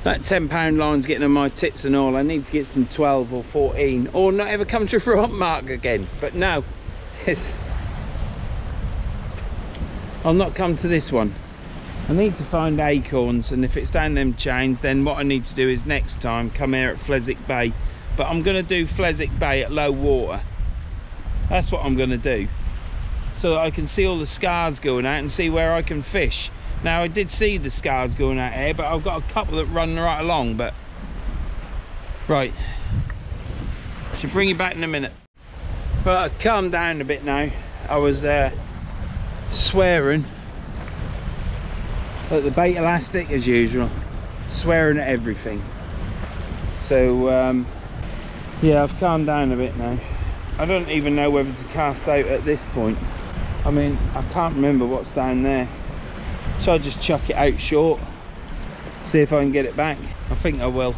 That £10 line's getting on my tits and all. I need to get some 12 or 14, or not ever come to a front mark again. But no, I'll not come to this one. I need to find acorns, and if it's down them chains, then what I need to do is next time come here at Fleswick Bay. But I'm going to do Fleswick Bay at low water. That's what I'm going to do, so that I can see all the scars going out and see where I can fish. Now I did see the scars going out here, but I've got a couple that run right along. But right, should bring you back in a minute. But I've calmed down a bit now. I was swearing at the bait elastic as usual, swearing at everything. So Yeah, I've calmed down a bit now. I don't even know whether to cast out at this point. I mean, I can't remember what's down there. So I just chuck it out short, see if I can get it back. I think I will.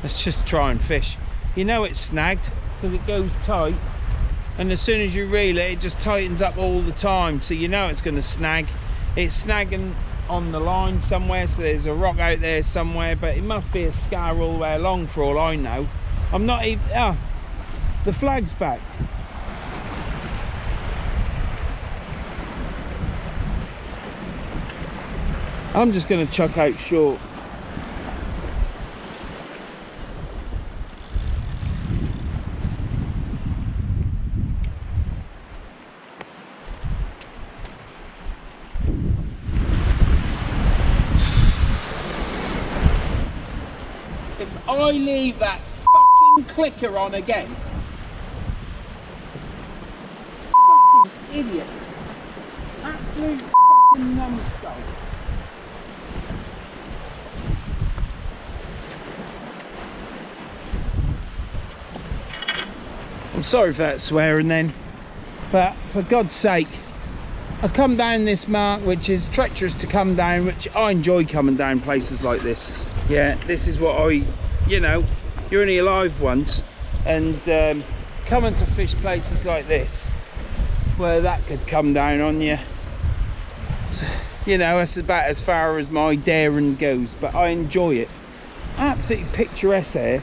Let's just try and fish. You know it's snagged because it goes tight, and as soon as you reel it, it just tightens up all the time, so you know it's going to snag. It's snagging on the line somewhere, so there's a rock out there somewhere, but it must be a scar all the way along for all I know. I'm not even... Ah, the flag's back. I'm just going to chuck out short. If I leave that fucking clicker on again, fucking idiot, absolute fucking numbskull. I'm sorry for that swearing then, but for God's sake, I come down this mark, which is treacherous to come down, which I enjoy coming down places like this. Yeah, this is what I, you know, you're only alive once, and coming to fish places like this where that could come down on you, you know, that's about as far as my daring goes, but I enjoy it. Absolutely picturesque here,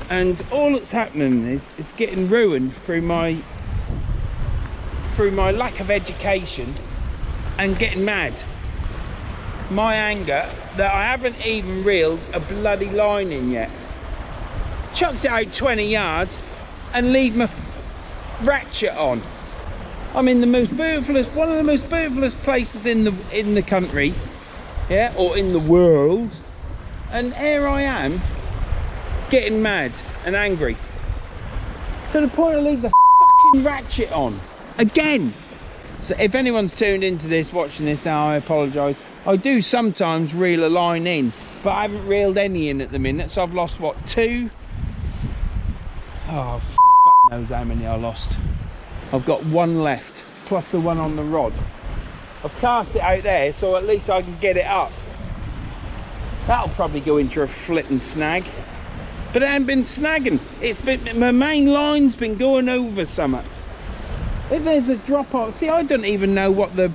and all that's happening is it's getting ruined through my lack of education and getting mad. My anger that I haven't even reeled a bloody line in yet. Chucked it out 20 yards and leave my ratchet on. I'm in the most beautifulest, one of the most beautifulest places in the country, yeah, or in the world, and here I am getting mad and angry to the point I leave the fucking ratchet on again. So if anyone's tuned into this, watching this now, I apologise. I do sometimes reel a line in, but I haven't reeled any in at the minute, so I've lost what, 2? Oh, fuck knows how many I lost. I've got 1 left, plus the one on the rod. I've cast it out there, so at least I can get it up. That'll probably go into a flipping snag. But it hasn't been snagging. It's been, my main line's been going over something. If there's a drop off, see, I don't even know what the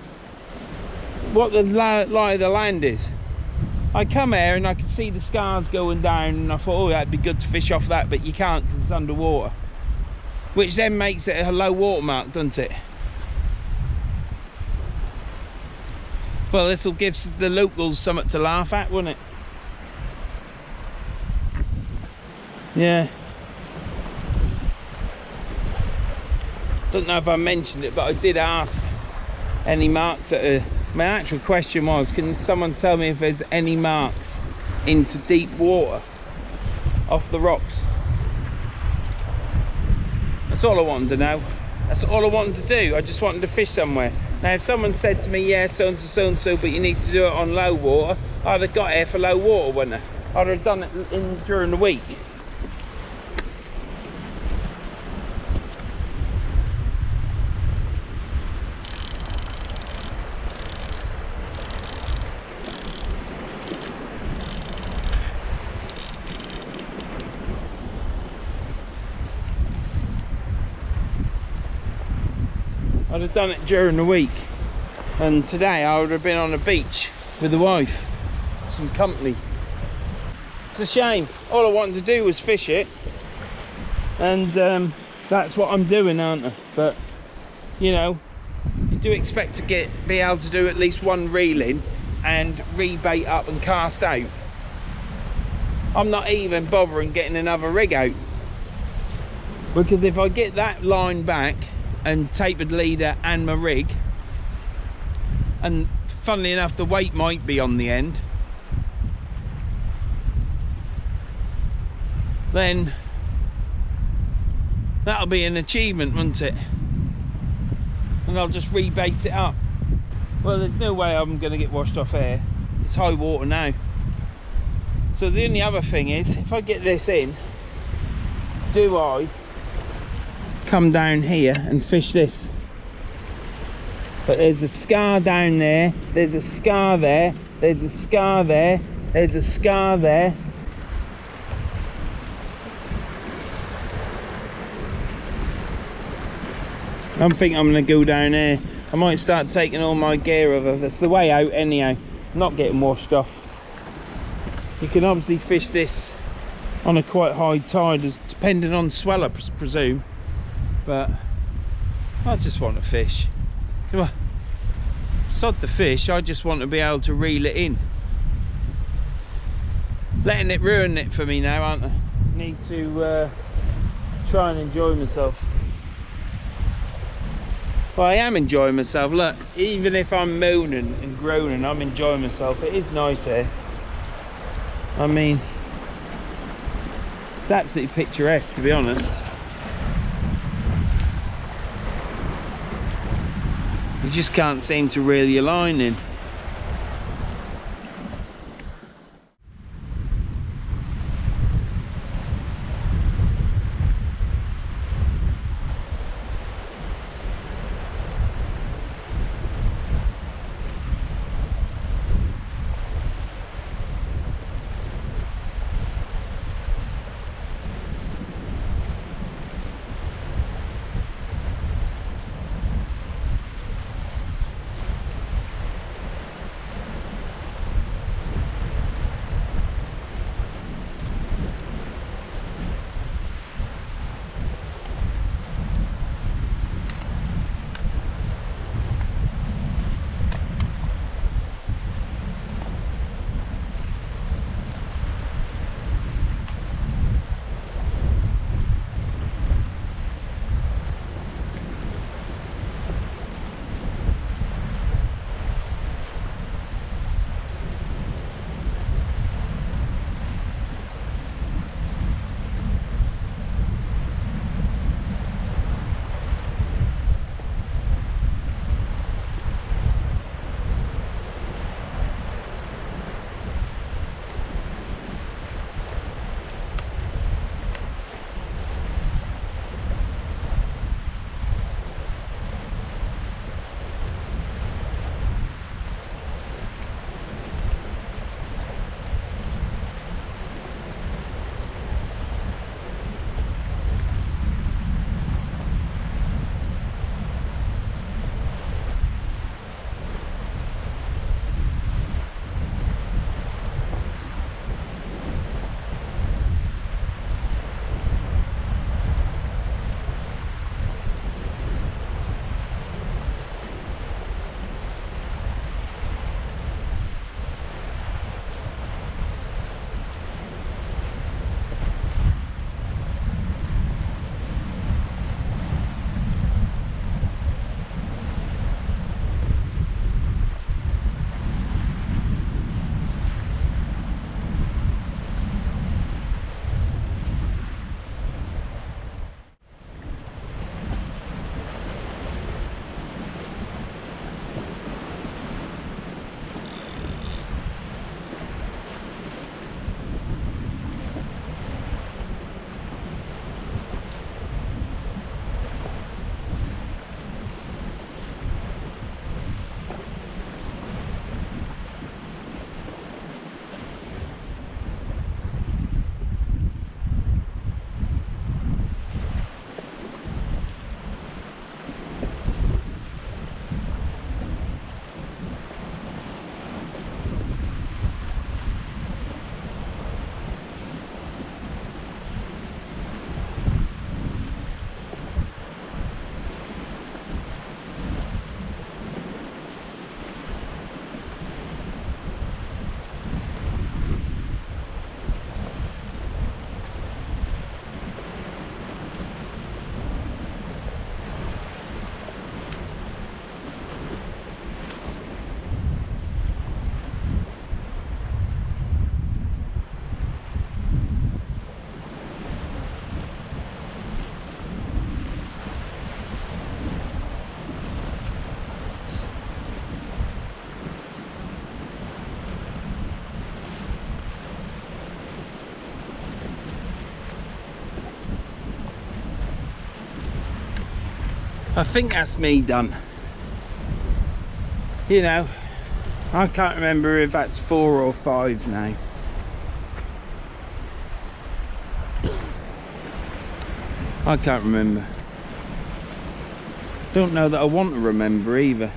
lie of the land is. I come here and I can see the scars going down, and I thought, oh, that'd be good to fish off that, but you can't because it's underwater, which then makes it a low water mark, doesn't it? Well, this will give the locals something to laugh at, won't it? Yeah. Don't know if I mentioned it, but I did ask any marks at my actual question was, can someone tell me if there's any marks into deep water off the rocks? That's all I wanted to know. That's all I wanted to do. I just wanted to fish somewhere. Now if someone said to me, yeah, so and so, so and so, but you need to do it on low water, I'd have got here for low water, wouldn't I? I'd have done it during the week. I'd have done it during the week, and today I would have been on the beach with the wife, some company. It's a shame. All I wanted to do was fish it, and that's what I'm doing, aren't I? But you know, you do expect to be able to do at least one reeling and rebait up and cast out. I'm not even bothering getting another rig out, because if I get that line back and tapered leader and my rig, and funnily enough the weight might be on the end, then that'll be an achievement, won't it? And I'll just rebait it up. Well, there's no way I'm going to get washed off here. It's high water now. So the only other thing is, if I get this in, do I come down here and fish this. But there's a scar down there, there's a scar there, there's a scar there, there's a scar there. I think I'm going to go down there. I might start taking all my gear over. That's the way out anyhow. I'm not getting washed off. You can obviously fish this on a quite high tide, depending on swell, I presume. But I just want to fish. Sod the fish, I just want to be able to reel it in. Letting it ruin it for me now, aren't I? Need to try and enjoy myself. Well, I am enjoying myself. Look, even if I'm moaning and groaning, I'm enjoying myself. It is nice here. I mean, it's absolutely picturesque, to be honest. You just can't seem to reel your line in. I think that's me done. You know, I can't remember if that's 4 or 5 now. I can't remember. Don't know that I want to remember either.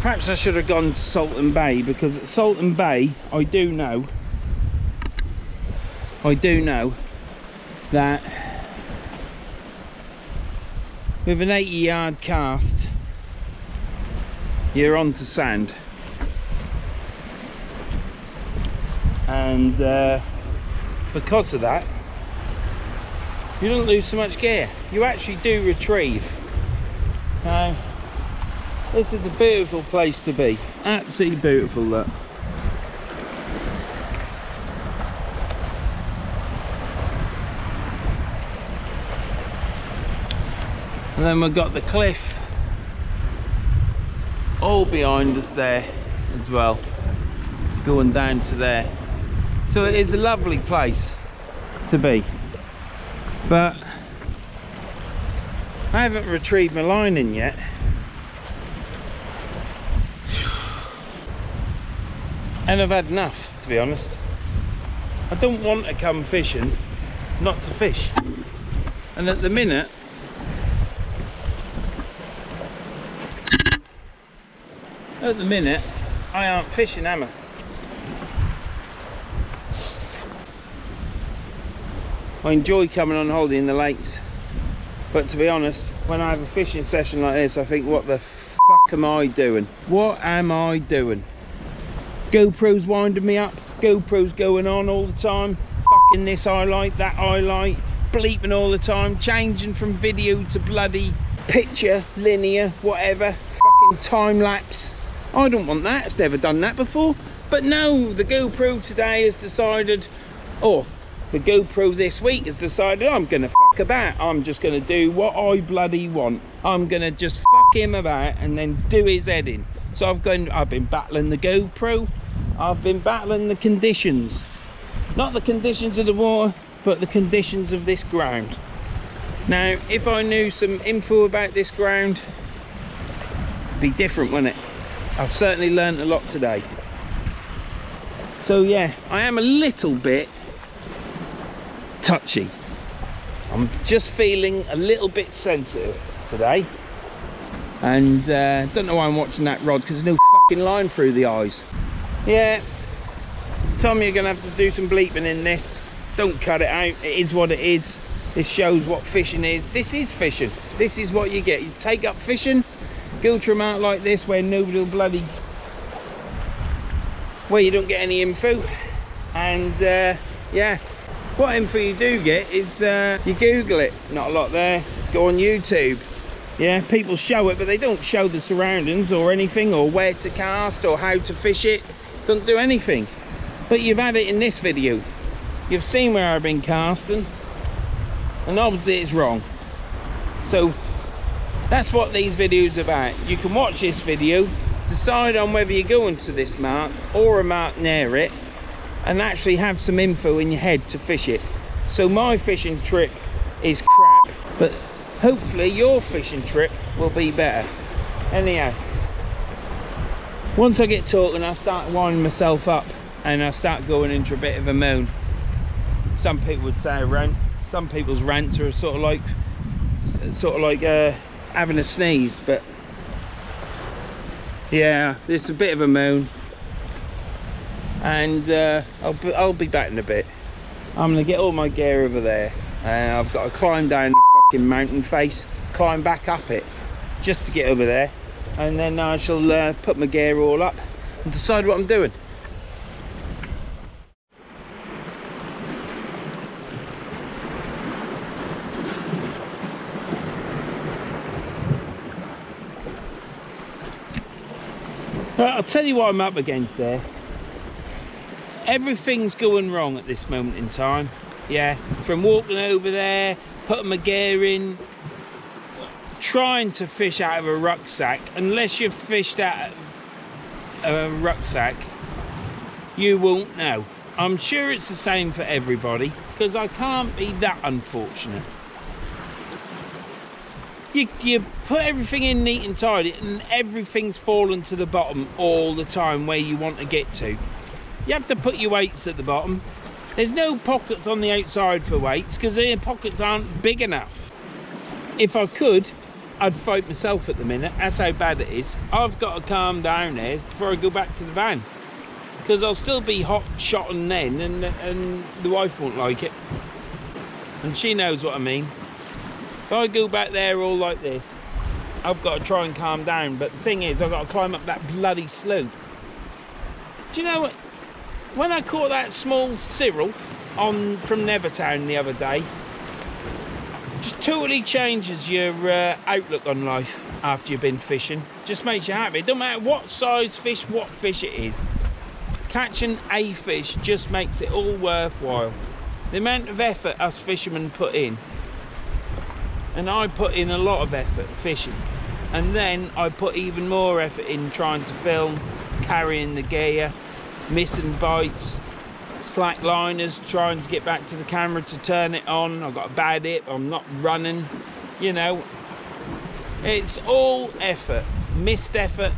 Perhaps I should have gone to Salton Bay, because at Salton Bay I do know that with an 80-yard cast you're onto sand, and because of that you don't lose so much gear. You actually do retrieve. Now this is a beautiful place to be, absolutely beautiful. Look, and then we've got the cliff all behind us there as well, going down to there. So it is a lovely place to be, but I haven't retrieved my lining yet. And I've had enough, to be honest. I don't want to come fishing not to fish, and at the minute I aren't fishing, am I? I enjoy coming on holiday in the lakes, but to be honest, when I have a fishing session like this, I think, what the fuck am I doing? What am I doing? GoPro's winding me up, GoPro's going on all the time, fucking this highlight, that highlight, bleeping all the time, changing from video to bloody picture, linear, whatever, fucking time lapse. I don't want that. It's never done that before. But no, the GoPro today has decided, or the GoPro this week has decided, I'm gonna fuck about. I'm just gonna do what I bloody want. I'm gonna just fuck him about and then do his head in. So I've been battling the GoPro. I've been battling the conditions. Not the conditions of the water, but the conditions of this ground. Now, if I knew some info about this ground, it'd be different, wouldn't it? I've certainly learned a lot today. So yeah, I am a little bit touchy. I'm just feeling a little bit sensitive today. And don't know why I'm watching that rod, because there's no fucking line through the eyes. Yeah, Tommy, you're gonna have to do some bleeping in this. Don't cut it out, it is what it is. This shows what fishing is. This is fishing. This is what you get. You take up fishing, go to a amount like this where nobody will bloody, where you don't get any info. And yeah, what info you do get is you Google it. Not a lot there. Go on YouTube. Yeah, people show it, but they don't show the surroundings or anything, or where to cast or how to fish it. Don't do anything. But you've had it in this video. You've seen where I've been casting, and obviously it's wrong. So that's what these videos are about. You can watch this video, decide on whether you're going to this mark or a mark near it, and actually have some info in your head to fish it. So my fishing trip is crap, but hopefully your fishing trip will be better. Anyhow, once I get talking, I start winding myself up and I start going into a bit of a moan. Some people would say a rant. Some people's rants are sort of like having a sneeze, but yeah, it's a bit of a moan. And I'll be back in a bit. I'm gonna get all my gear over there, and I've got to climb down the fucking mountain face, climb back up it just to get over there, and then I shall put my gear all up and decide what I'm doing. I'll tell you what I'm up against there. Everything's going wrong at this moment in time. Yeah, from walking over there, putting my gear in, trying to fish out of a rucksack. Unless you've fished out of a rucksack, you won't know. I'm sure it's the same for everybody, because I can't be that unfortunate. You put everything in neat and tidy, and everything's fallen to the bottom all the time where you want to get to. You have to put your weights at the bottom. There's no pockets on the outside for weights because the pockets aren't big enough. If I could, I'd fight myself at the minute. That's how bad it is. I've got to calm down there before I go back to the van, because I'll still be hot shotting then, and the wife won't like it, and she knows what I mean. If I go back there all like this, I've got to try and calm down. But the thing is, I've got to climb up that bloody slope. Do you know what? When I caught that small Cyril from Nevertown the other day, just totally changes your outlook on life after you've been fishing. Just makes you happy. It don't matter what size fish, what fish it is. Catching a fish just makes it all worthwhile. The amount of effort us fishermen put in, and I put in a lot of effort fishing, and then I put even more effort in trying to film, carrying the gear, missing bites, slack liners, trying to get back to the camera to turn it on. I've got a bad hip, I'm not running, you know. It's all effort, missed effort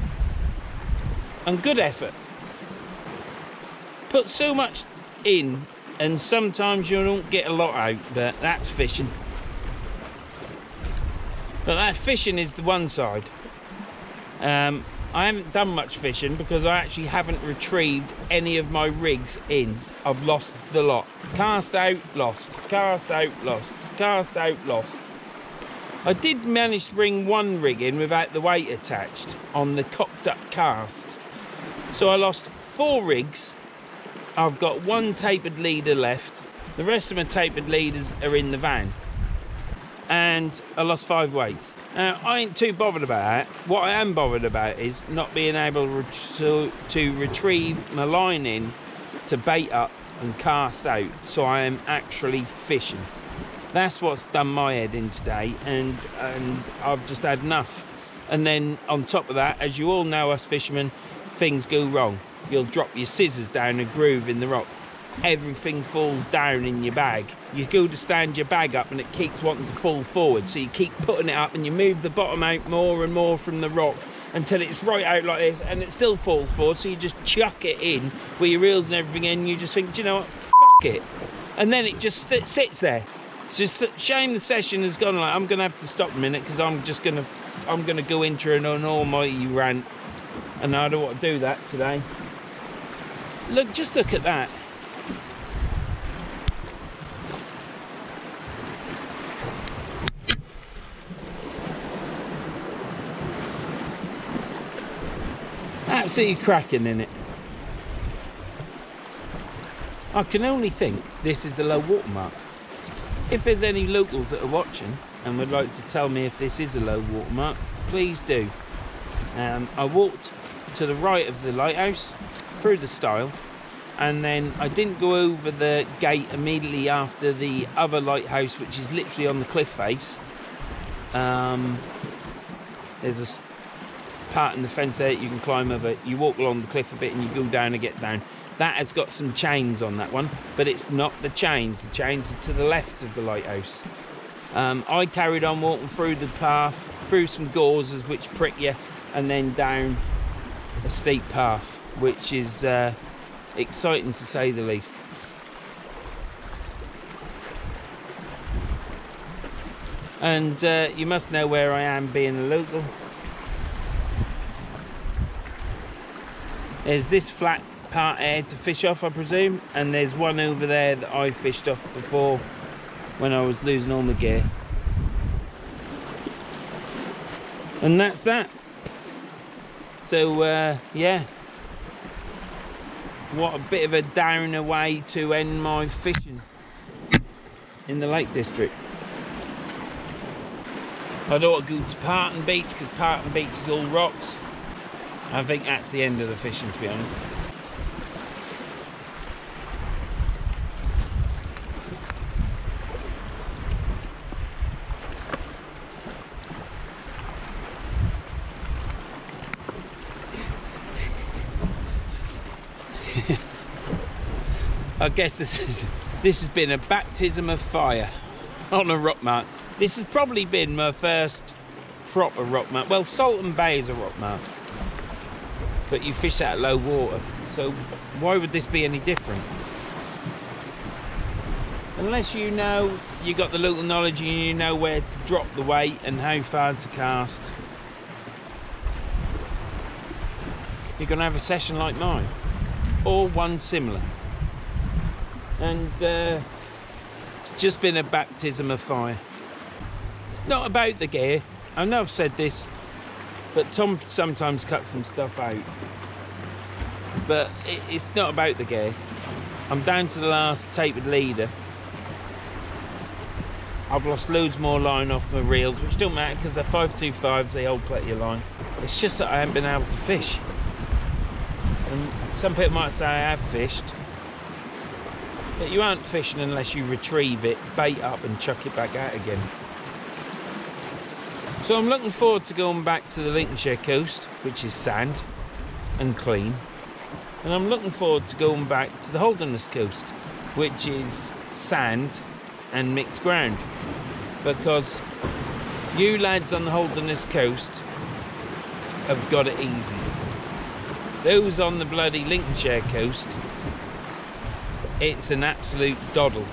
and good effort. Put so much in, and sometimes you don't get a lot out, but that's fishing. But that fishing is the one side. I haven't done much fishing because I actually haven't retrieved any of my rigs in. I've lost the lot. Cast out, lost. Cast out, lost. Cast out, lost. I did manage to bring one rig in without the weight attached on the cocked up cast. So I lost 4 rigs. I've got 1 tapered leader left. The rest of my tapered leaders are in the van. And I lost 5 weights. Now, I ain't too bothered about that. What I am bothered about is not being able to retrieve my line in to bait up and cast out, so I am actually fishing. That's what's done my head in today, and I've just had enough. And then on top of that, as you all know, us fishermen, things go wrong. You'll drop your scissors down a groove in the rock. Everything falls down in your bag. You go to stand your bag up and it keeps wanting to fall forward, so you keep putting it up and you move the bottom out more and more from the rock until it's right out like this, and it still falls forward, so you just chuck it in with your reels and everything in. You just think, do you know what, fuck it, and then it just sits there. It's just a shame the session has gone. Like, I'm gonna have to stop a minute because I'm gonna go into an almighty rant, and I don't want to do that today. Look, just look at that. Absolutely cracking in it. I can only think this is a low water mark. If there's any locals that are watching and would like to tell me if this is a low water mark, please do. I walked to the right of the lighthouse through the stile, and then I didn't go over the gate immediately after the other lighthouse, which is literally on the cliff face. There's a part in the fence there you can climb over. You walk along the cliff a bit and you go down and get down. That has got some chains on that one, but it's not the chains. The chains are to the left of the lighthouse. I carried on walking through the path, through some gauzes which prick you, and then down a steep path, which is exciting to say the least. And you must know where I am, being a local. There's this flat part here to fish off, I presume, and there's one over there that I fished off before when I was losing all my gear. And that's that. So yeah, what a bit of a downer way to end my fishing in the Lake District. I don't want to go to Parton Beach because Parton Beach is all rocks. I think that's the end of the fishing, to be honest. I guess this has been a baptism of fire on a rock mark. This has probably been my first proper rock mount. Well, Salton Bay is a rock mount, but you fish that at low water. So why would this be any different? Unless you know, you got the little knowledge and you know where to drop the weight and how far to cast, you're going to have a session like mine, or one similar. And it's just been a baptism of fire. It's not about the gear. I know I've said this, but Tom sometimes cuts some stuff out. But it's not about the gear. I'm down to the last tapered leader. I've lost loads more line off my reels, which don't matter because they're 525s, they hold plenty of line. It's just that I haven't been able to fish. And some people might say I have fished, but you aren't fishing unless you retrieve it, bait up and chuck it back out again. So I'm looking forward to going back to the Lincolnshire coast, which is sand and clean. And I'm looking forward to going back to the Holderness coast, which is sand and mixed ground, because you lads on the Holderness coast have got it easy. Those on the bloody Lincolnshire coast, it's an absolute doddle,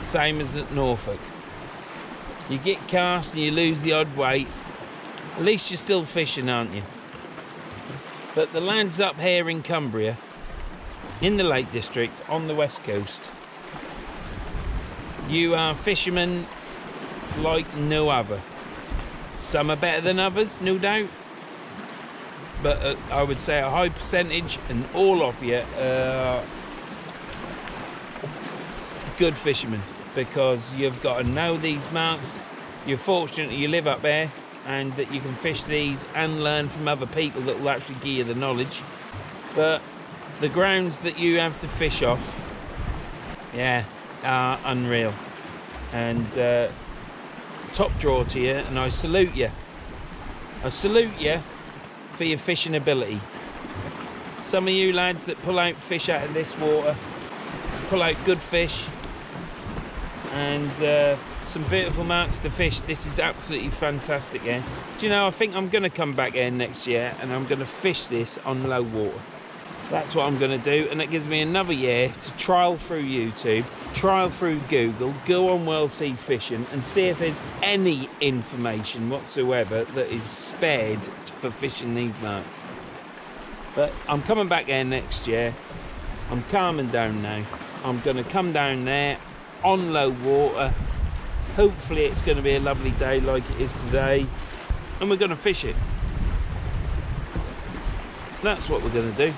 same as at Norfolk. You get cast and you lose the odd weight, at least you're still fishing, aren't you? But the lads up here in Cumbria, in the Lake District, on the west coast, you are fishermen like no other. Some are better than others, no doubt, but I would say a high percentage, and all of you are good fishermen, because you've got to know these marks. You're fortunate that you live up there and that you can fish these and learn from other people that will actually give you the knowledge. But the grounds that you have to fish off, yeah, are unreal. And top draw to you, and I salute you. I salute you for your fishing ability. Some of you lads that pull out fish out of this water, pull out good fish, and some beautiful marks to fish. This is absolutely fantastic here. Do you know, I think I'm going to come back here next year and I'm going to fish this on low water. That's what I'm going to do, and it gives me another year to trial through YouTube, trial through Google, go on World Sea Fishing and see if there's any information whatsoever that is spared for fishing these marks. But I'm coming back here next year. I'm calming down now. I'm going to come down there on low water. Hopefully it's going to be a lovely day like it is today, and we're going to fish it. That's what we're going to do.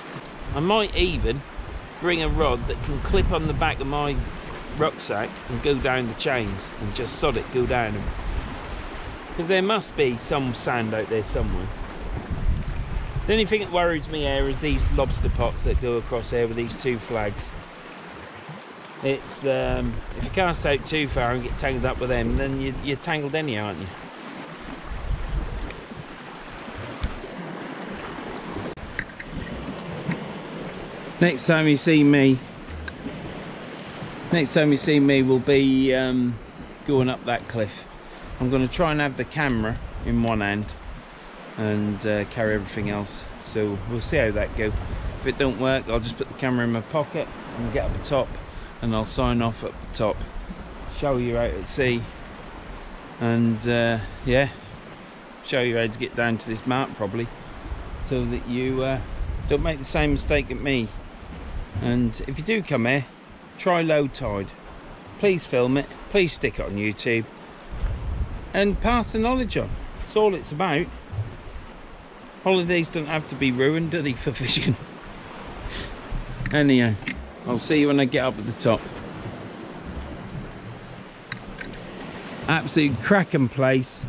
I might even bring a rod that can clip on the back of my rucksack and go down the chains and just sod it, go down them. Because there must be some sand out there somewhere. The only thing that worries me here is these lobster pots that go across here with these two flags. It's if you cast out too far and get tangled up with them, then you're tangled anyhow, aren't you? Next time you see me will be going up that cliff. I'm going to try and have the camera in one hand and carry everything else. So we'll see how that goes. If it don't work, I'll just put the camera in my pocket and get up the top, and I'll sign off at the top, show you out at sea, and yeah, show you how to get down to this mark probably, so that you don't make the same mistake at me. And if you do come here, try low tide. Please film it, please stick it on YouTube, and pass the knowledge on. That's all it's about. Holidays don't have to be ruined, do they, for fishing? Anyhow, I'll see you when I get up at the top. Absolute cracking place.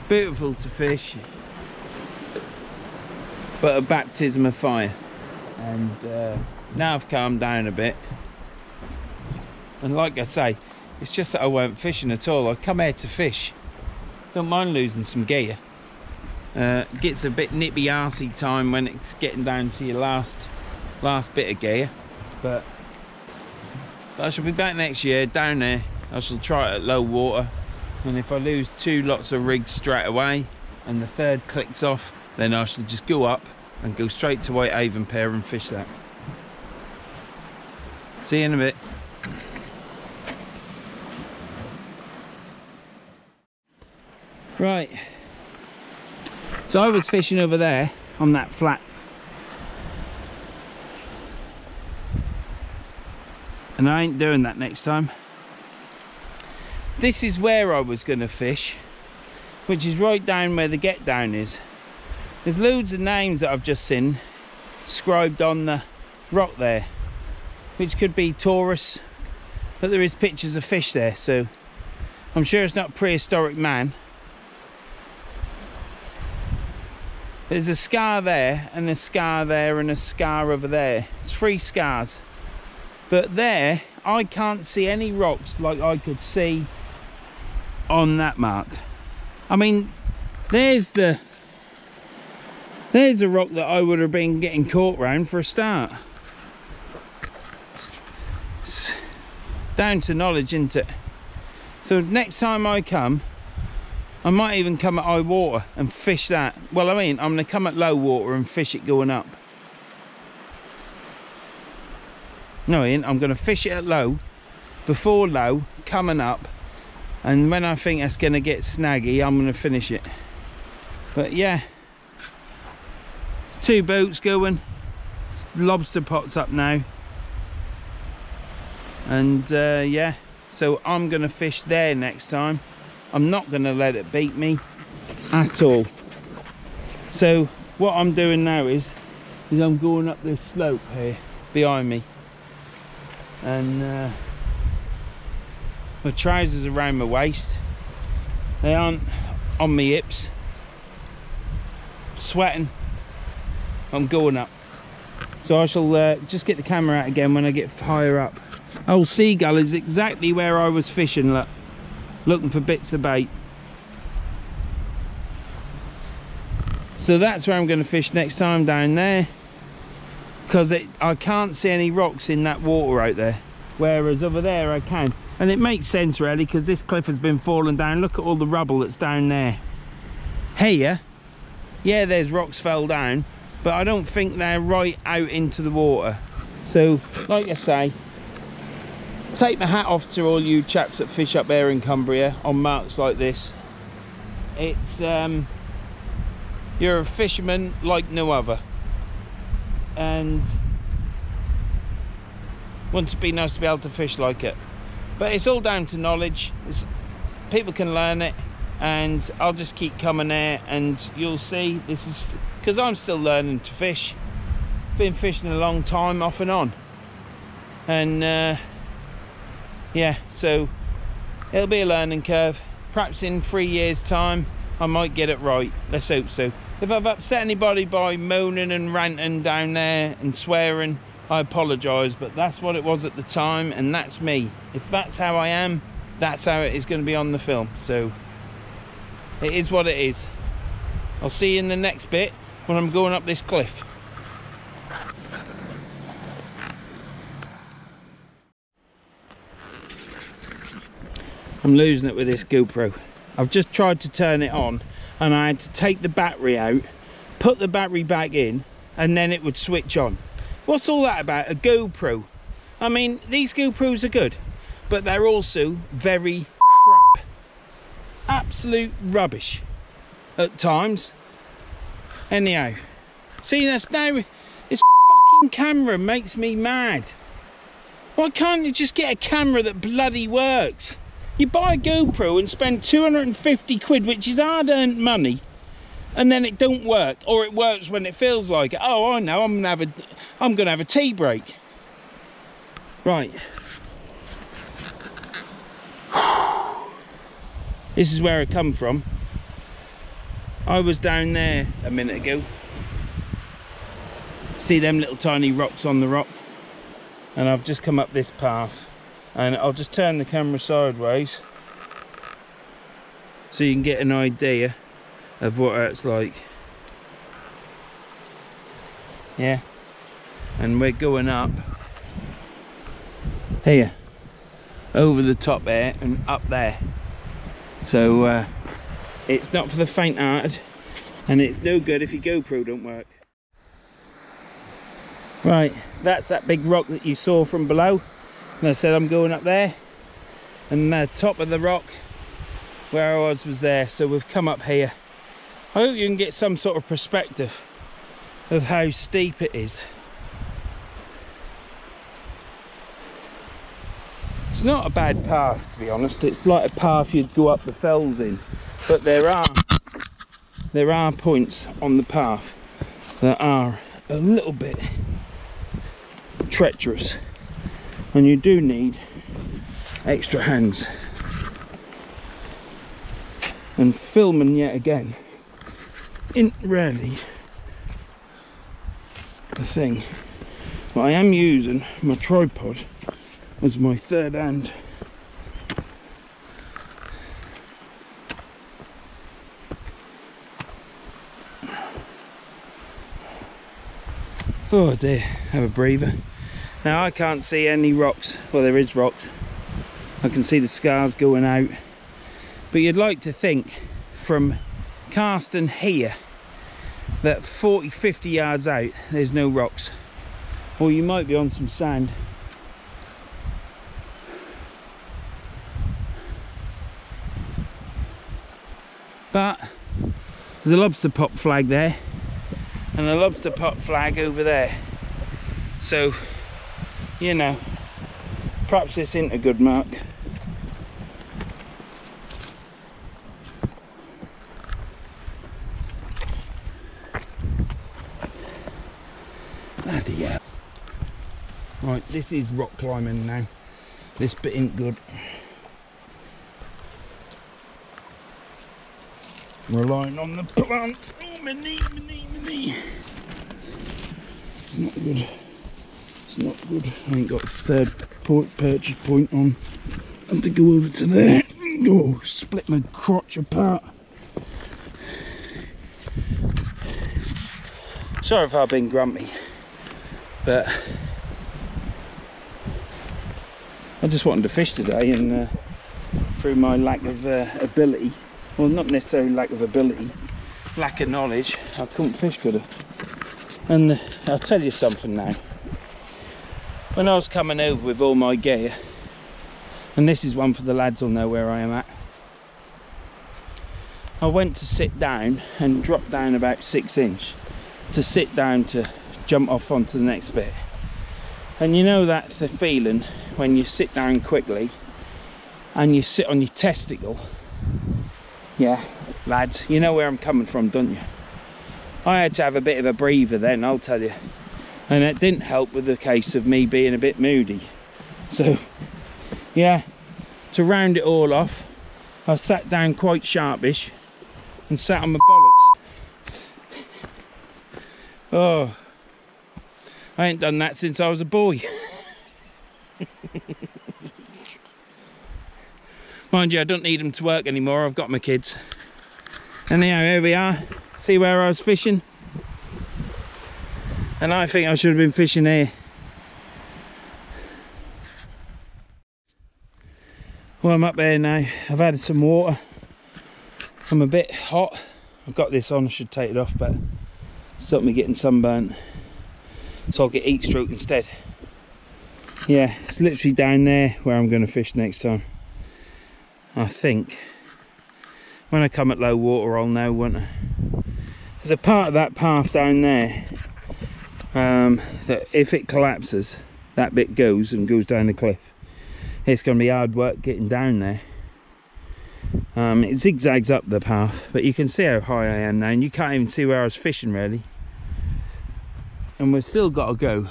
Beautiful to fish, but a baptism of fire. And now I've calmed down a bit, and like I say, it's just that I weren't fishing at all. I come here to fish. Don't mind losing some gear. Gets a bit nippy arsey time when it's getting down to your last bit of gear, but I shall be back next year down there. I shall try it at low water, and if I lose 2 lots of rigs straight away and the third clicks off, then I shall just go up and go straight to Whitehaven Pier and fish that. See you in a bit. Right, so I was fishing over there on that flat, and I ain't doing that next time. This is where I was going to fish, which is right down where the get down is. There's loads of names that I've just seen scribed on the rock there, which could be Taurus, but there is pictures of fish there, so I'm sure it's not prehistoric man. There's a scar there, and a scar there, and a scar over there. It's 3 scars. But there, I can't see any rocks like I could see on that mark. I mean, there's a rock that I would have been getting caught round for a start. It's down to knowledge, isn't it? So next time I come, I might even come at high water and fish that. Well, I mean, I'm going to come at low water and fish it going up. No, Ian, I'm going to fish it at low, before low, coming up, and when I think that's going to get snaggy, I'm going to finish it. But yeah, 2 boats going, lobster pots up now, and yeah, so I'm going to fish there next time. I'm not going to let it beat me at all. So what I'm doing now is I'm going up this slope here behind me, and my trousers around my waist, they aren't on my hips, sweating, I'm going up. So I shall just get the camera out again when I get higher up. Old Seagull is exactly where I was fishing, look, looking for bits of bait. So that's where I'm going to fish next time, down there, because I can't see any rocks in that water out there, whereas over there I can. And it makes sense really, because this cliff has been falling down. Look at all the rubble that's down there. Here, yeah, there's rocks fell down, but I don't think they're right out into the water. So like I say, take my hat off to all you chaps that fish up there in Cumbria on marks like this. It's you're a fisherman like no other, and wouldn't it be nice to be able to fish like it? But it's all down to knowledge. People can learn it, and I'll just keep coming there, and you'll see. This is because I'm still learning to fish. Been fishing a long time off and on, and yeah, so it'll be a learning curve. Perhaps in 3 years time I might get it right. Let's hope so. If I've upset anybody by moaning and ranting down there and swearing, I apologise, but that's what it was at the time, and that's me. If that's how I am, that's how it is going to be on the film. So it is what it is. I'll see you in the next bit when I'm going up this cliff. I'm losing it with this GoPro. I've just tried to turn it on, and I had to take the battery out, put the battery back in, and then it would switch on. What's all that about? A GoPro? I mean, these GoPros are good, but they're also very crap. Absolute rubbish at times. Anyhow, see, that's now, this fucking camera makes me mad. Why can't you just get a camera that bloody works? You buy a GoPro and spend 250 quid, which is hard-earned money, and then it don't work, or it works when it feels like it. Oh, I know, I'm gonna have a tea break. Right. This is where I come from. I was down there a minute ago. See them little tiny rocks on the rock? And I've just come up this path. And I'll just turn the camera sideways so you can get an idea of what it's like. Yeah, and we're going up here over the top there and up there. So it's not for the faint-hearted, and it's no good if your GoPro don't work. Right, that's that big rock that you saw from below, and I said I'm going up there, and the top of the rock where I was there. So we've come up here. I hope you can get some sort of perspective of how steep it is. It's not a bad path, to be honest. It's like a path you'd go up the fells in, but there are points on the path that are a little bit treacherous, and you do need extra hands. And filming yet again isn't really the thing, but I am using my tripod as my third hand. Oh dear, have a breather. Now I can't see any rocks. Well, there is rocks. I can see the scars going out. But you'd like to think from casting here that 40-50 yards out there's no rocks. Or you might be on some sand. But there's a lobster pot flag there and a lobster pot flag over there. So, you know, perhaps this isn't a good mark. Bloody hell. Right, this is rock climbing now. This bit ain't good. Relying on the plants. Oh, my knee, my knee, my knee. It's not good. It's not good. I ain't got a third purchase point on. I have to go over to there. Oh, split my crotch apart. Sorry if I've been grumpy, but I just wanted to fish today, and through my lack of ability, well, not necessarily lack of ability, lack of knowledge, I couldn't fish good. And I'll tell you something now. When I was coming over with all my gear, and this is one for the lads will know where I am at, I went to sit down and drop down about 6 inch to sit down to jump off onto the next bit. And you know that the feeling when you sit down quickly and you sit on your testicle. Yeah, lads, you know where I'm coming from, don't you? I had to have a bit of a breather then, I'll tell you. And it didn't help with the case of me being a bit moody. So, yeah, to round it all off, I sat down quite sharpish and sat on my bollocks. Oh, I ain't done that since I was a boy. Mind you, I don't need them to work anymore, I've got my kids. Anyhow, here we are. See where I was fishing? And I think I should have been fishing here. Well, I'm up there now. I've had some water. I'm a bit hot. I've got this on, I should take it off, but stop me getting sunburnt. So I'll get heat stroke instead. Yeah, it's literally down there where I'm going to fish next time. I think. When I come at low water, I'll know, won't I? There's a part of that path down there that if it collapses, that bit goes down the cliff. It's going to be hard work getting down there. It zigzags up the path, but you can see how high I am now, and you can't even see where I was fishing really. And we've still got to go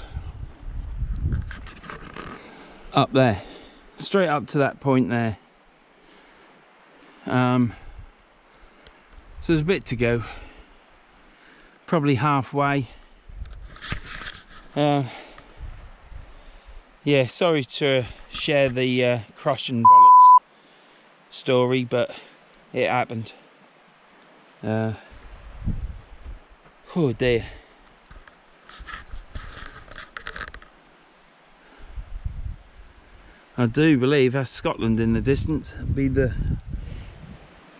up there, straight up to that point there. So there's a bit to go, probably halfway. Yeah, sorry to share the crushing bollocks story, but it happened. Oh dear. I do believe that's Scotland in the distance. It'd be the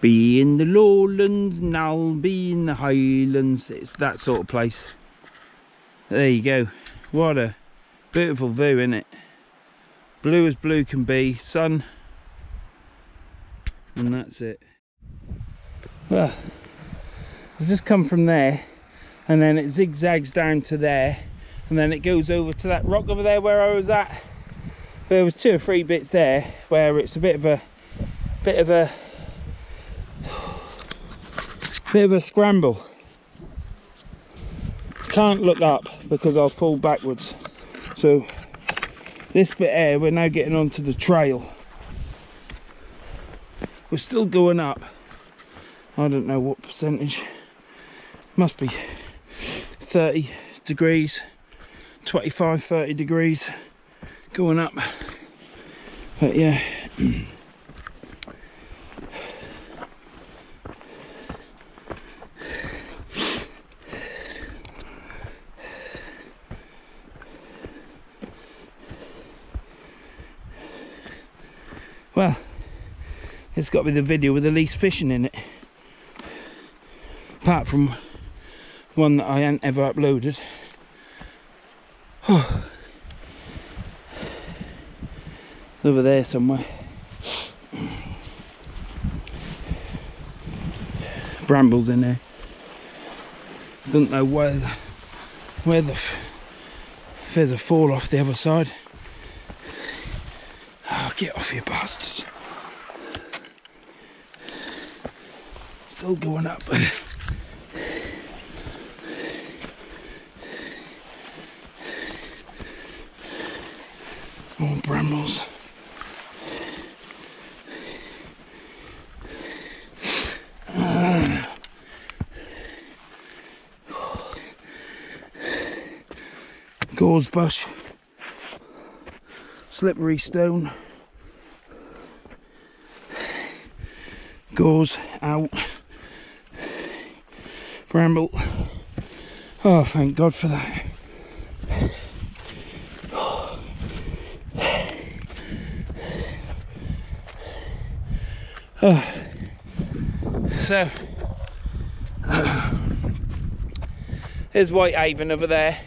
Be in the lowlands and I'll be in the highlands. It's that sort of place. There you go. What a beautiful view, isn't it? Blue as blue can be, sun, and that's it. Well, I've just come from there, and then it zigzags down to there, and then it goes over to that rock over there where I was at. There was 2 or 3 bits there where it's a bit of a scramble. Can't look up because I'll fall backwards. So this bit here, we're now getting onto the trail. We're still going up. I don't know what percentage. Must be 30 degrees, 25, 30 degrees going up. But yeah. Well, it's got to be the video with the least fishing in it. Apart from one that I hadn't ever uploaded. It's over there somewhere. Brambles in there. Don't know if there's a fall off the other side. Oh, get off, you bastards. Still going up. More brambles. Gorse bush. Slippery stone. Gorse out. Bramble. Oh, thank God for that. Oh. So there's Whitehaven over there.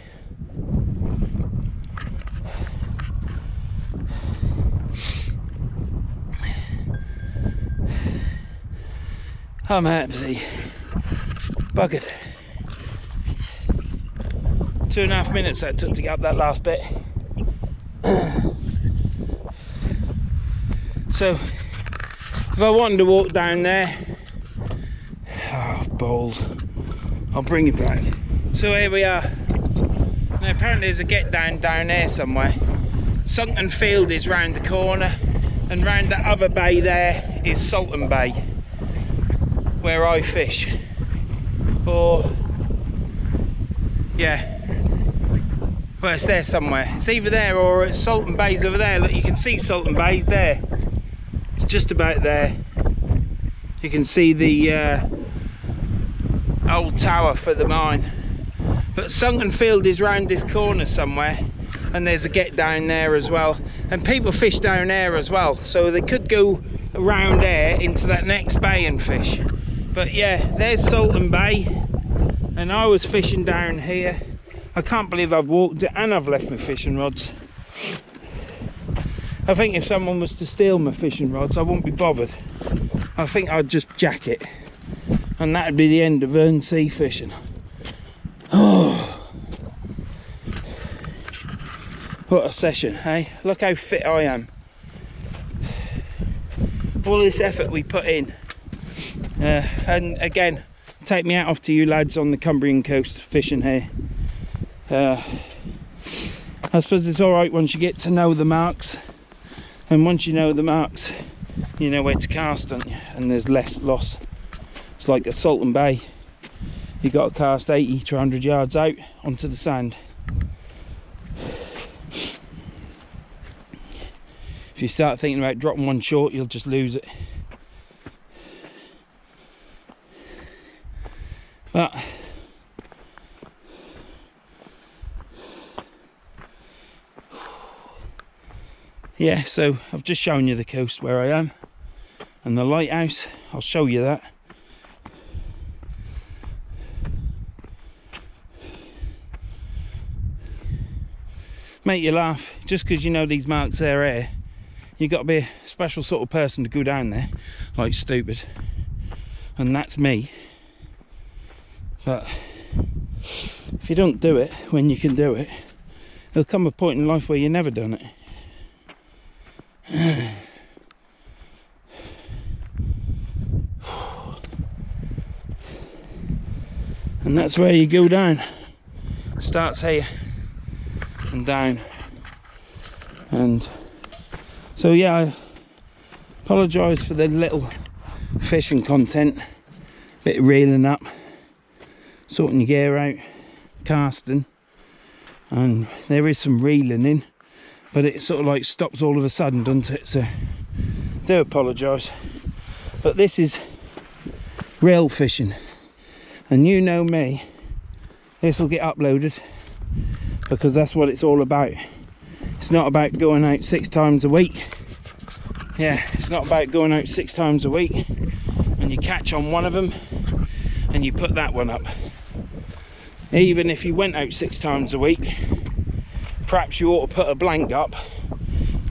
I'm absolutely buggered. 2.5 minutes that took to get up that last bit. So if I wanted to walk down there, oh balls, I'll bring it back. So here we are. Now apparently there's a get down there somewhere. Sunken Field is round the corner, and round that other bay there is Salton Bay, where I fish. Or yeah, well, it's there somewhere. It's either there or it's Salton Bay's over there. Look, you can see Salton Bay's there. It's just about there. You can see the old tower for the mine. But Sunken Field is round this corner somewhere, and there's a get down there as well. And people fish down there as well, so they could go around there into that next bay and fish. But yeah, there's Salton Bay, and I was fishing down here. I can't believe I've walked it and I've left my fishing rods. I think if someone was to steal my fishing rods, I wouldn't be bothered. I think I'd just jack it, and that'd be the end of Verns sea fishing. Oh, what a session, hey? Look how fit I am. All this effort we put in. And again, take me out off to you lads on the Cumbrian coast fishing here. I suppose it's alright once you get to know the marks, and once you know the marks, you know where to cast, don't you? And there's less loss. It's like at Salton Bay, you got to cast 80 to 100 yards out onto the sand. If you start thinking about dropping one short, you'll just lose it. But yeah, so I've just shown you the coast where I am, and the lighthouse. I'll show you that. Make you laugh, just because you know these marks are here, you've got to be a special sort of person to go down there like stupid, and that's me. But if you don't do it when you can do it, there'll come a point in life where you've never done it. And that's where you go down. Starts here and down. And so yeah, I apologise for the little fishing content, bit of reeling up, sorting your gear out, casting, and there is some reeling in, but it sort of like stops all of a sudden, doesn't it? So do apologise, but this is real fishing, and you know me, this will get uploaded because that's what it's all about. It's not about going out 6 times a week. Yeah, it's not about going out 6 times a week and you catch on one of them and you put that one up. Even if you went out 6 times a week, perhaps you ought to put a blank up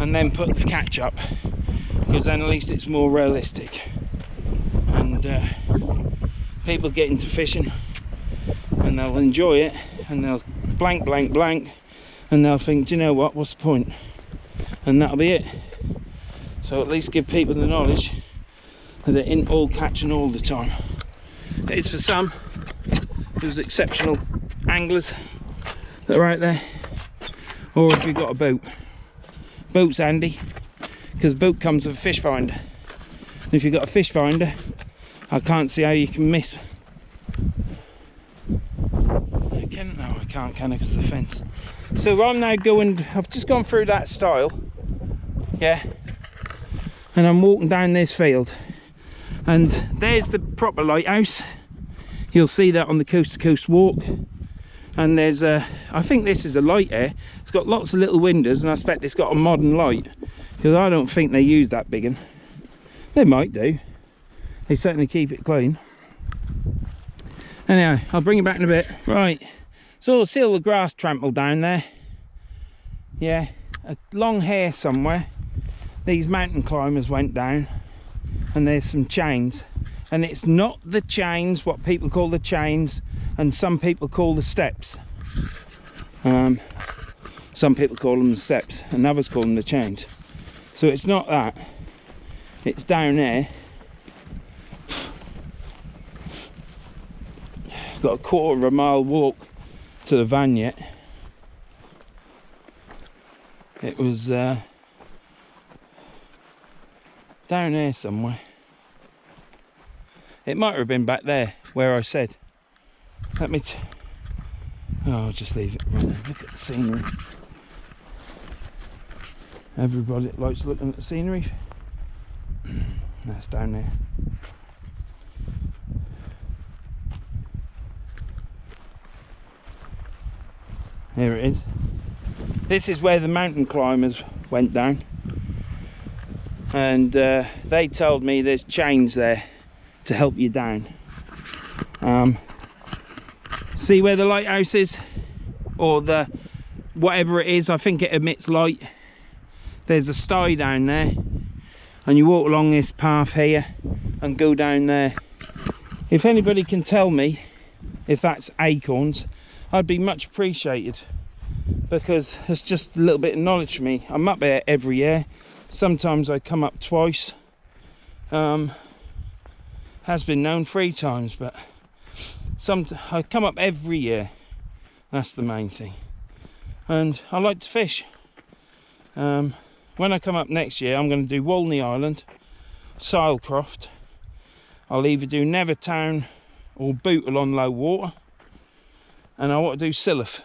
and then put the catch up, because then at least it's more realistic. And people get into fishing and they'll enjoy it and they'll blank blank blank and they'll think, do you know what, what's the point? And that'll be it. So at least give people the knowledge that it ain't all catching all the time. It is for some, those exceptional anglers that are out there, or if you've got a boat. Boat's handy because boat comes with a fish finder, and if you've got a fish finder, I can't see how you can miss. No, I can't, can I, because of the fence. So I'm now going, I've just gone through that stile, yeah, and I'm walking down this field, and there's the proper lighthouse. You'll see that on the coast to coast walk. And there's a, I think this is a light here. It's got lots of little windows, and I expect it's got a modern light, because I don't think they use that big one. They might do. They certainly keep it clean. Anyway, I'll bring you back in a bit. Right, so see all the grass trampled down there. Yeah, a long hair somewhere. These mountain climbers went down, and there's some chains. And it's not the chains, what people call the chains, and some people call the steps. Some people call them the steps, and others call them the chains. So it's not that. It's down there. Got a 1/4 mile walk to the van yet. It was down there somewhere. It might have been back there where I said. Let me I'll just leave it right there. Look at the scenery. Everybody likes looking at the scenery. That's down there. Here it is. This is where the mountain climbers went down, and they told me there's chains there to help you down. See where the lighthouse is, or the whatever it is, I think it emits light. There's a sty down there, and you walk along this path here and go down there. If anybody can tell me if that's acorns, I'd be much appreciated, because it's just a little bit of knowledge for me. I'm up there every year. Sometimes I come up twice. Has been known 3 times, but I come up every year. That's the main thing. And I like to fish. When I come up next year, I'm going to do Walney Island, Silecroft. I'll either do Nevertown or Bootle on low water, and I want to do Silliff.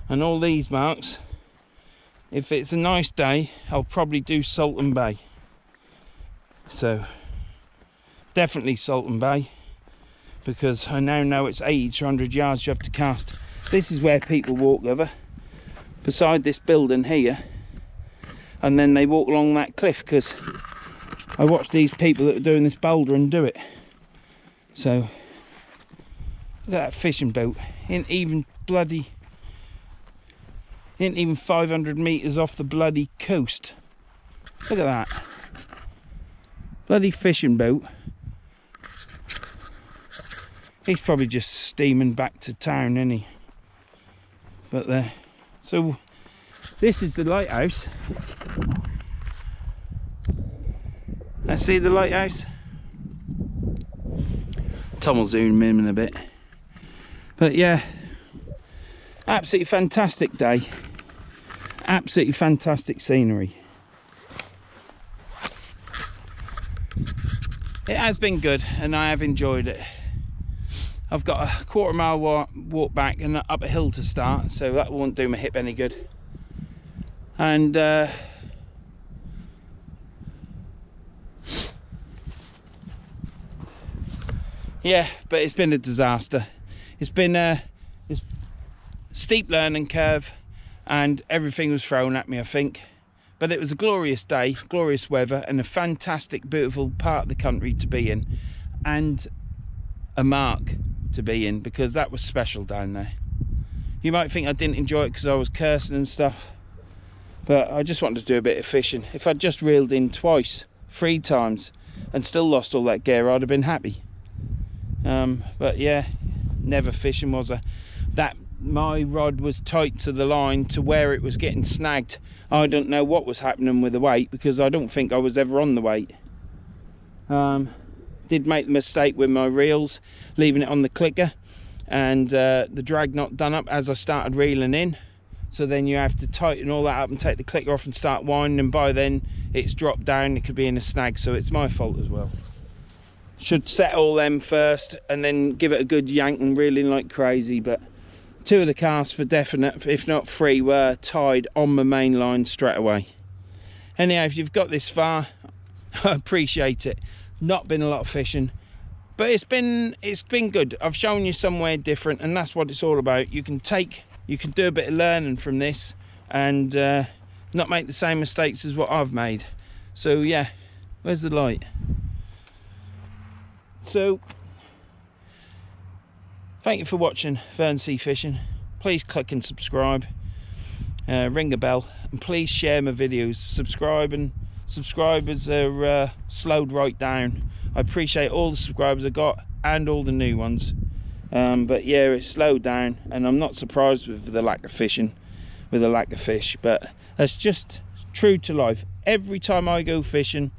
And all these marks, if it's a nice day, I'll probably do Salton Bay. So definitely Salton Bay, because I now know it's 80 to 100 yards you have to cast. This is where people walk over, beside this building here, and then they walk along that cliff, because I watch these people that are doing this boulder and do it. So look at that fishing boat. Ain't even 500 meters off the bloody coast. Look at that bloody fishing boat. He's probably just steaming back to town, isn't he? But so this is the lighthouse. Let's see the lighthouse. Tom will zoom in a bit. But yeah, absolutely fantastic day. Absolutely fantastic scenery. It has been good and I have enjoyed it. I've got a quarter-mile walk back and up a hill to start, so that won't do my hip any good. And yeah, but it's been a disaster. It's been a steep learning curve and everything was thrown at me, I think. But it was a glorious day, glorious weather, and a fantastic, beautiful part of the country to be in, and a mark to be in, because that was special down there. You might think I didn't enjoy it because I was cursing and stuff, but I just wanted to do a bit of fishing. If I'd just reeled in twice, 3 times, and still lost all that gear, I'd have been happy. But yeah, never fishing, was I? My rod was tight to the line to where it was getting snagged. I don't know what was happening with the weight, because I don't think I was ever on the weight. Did make the mistake with my reels, leaving it on the clicker, and the drag not done up as I started reeling in. So then you have to tighten all that up and take the clicker off and start winding, and by then it's dropped down, it could be in a snag, so it's my fault as well. Should set all them first and then give it a good yank and reel in like crazy, but 2 of the casts for definite, if not 3, were tied on my main line straight away. Anyhow, if you've got this far, I appreciate it. Not been a lot of fishing, but it's been good. I've shown you somewhere different, and that's what it's all about. You can do a bit of learning from this and not make the same mistakes as what I've made. So yeah, where's the light? So thank you for watching Verns Sea Fishing. Please click and subscribe, ring a bell, and please share my videos. Subscribers are slowed right down. I appreciate all the subscribers I got and all the new ones, but yeah, it's slowed down, and I'm not surprised with the lack of fishing, with the lack of fish, but that's just true to life. Every time I go fishing,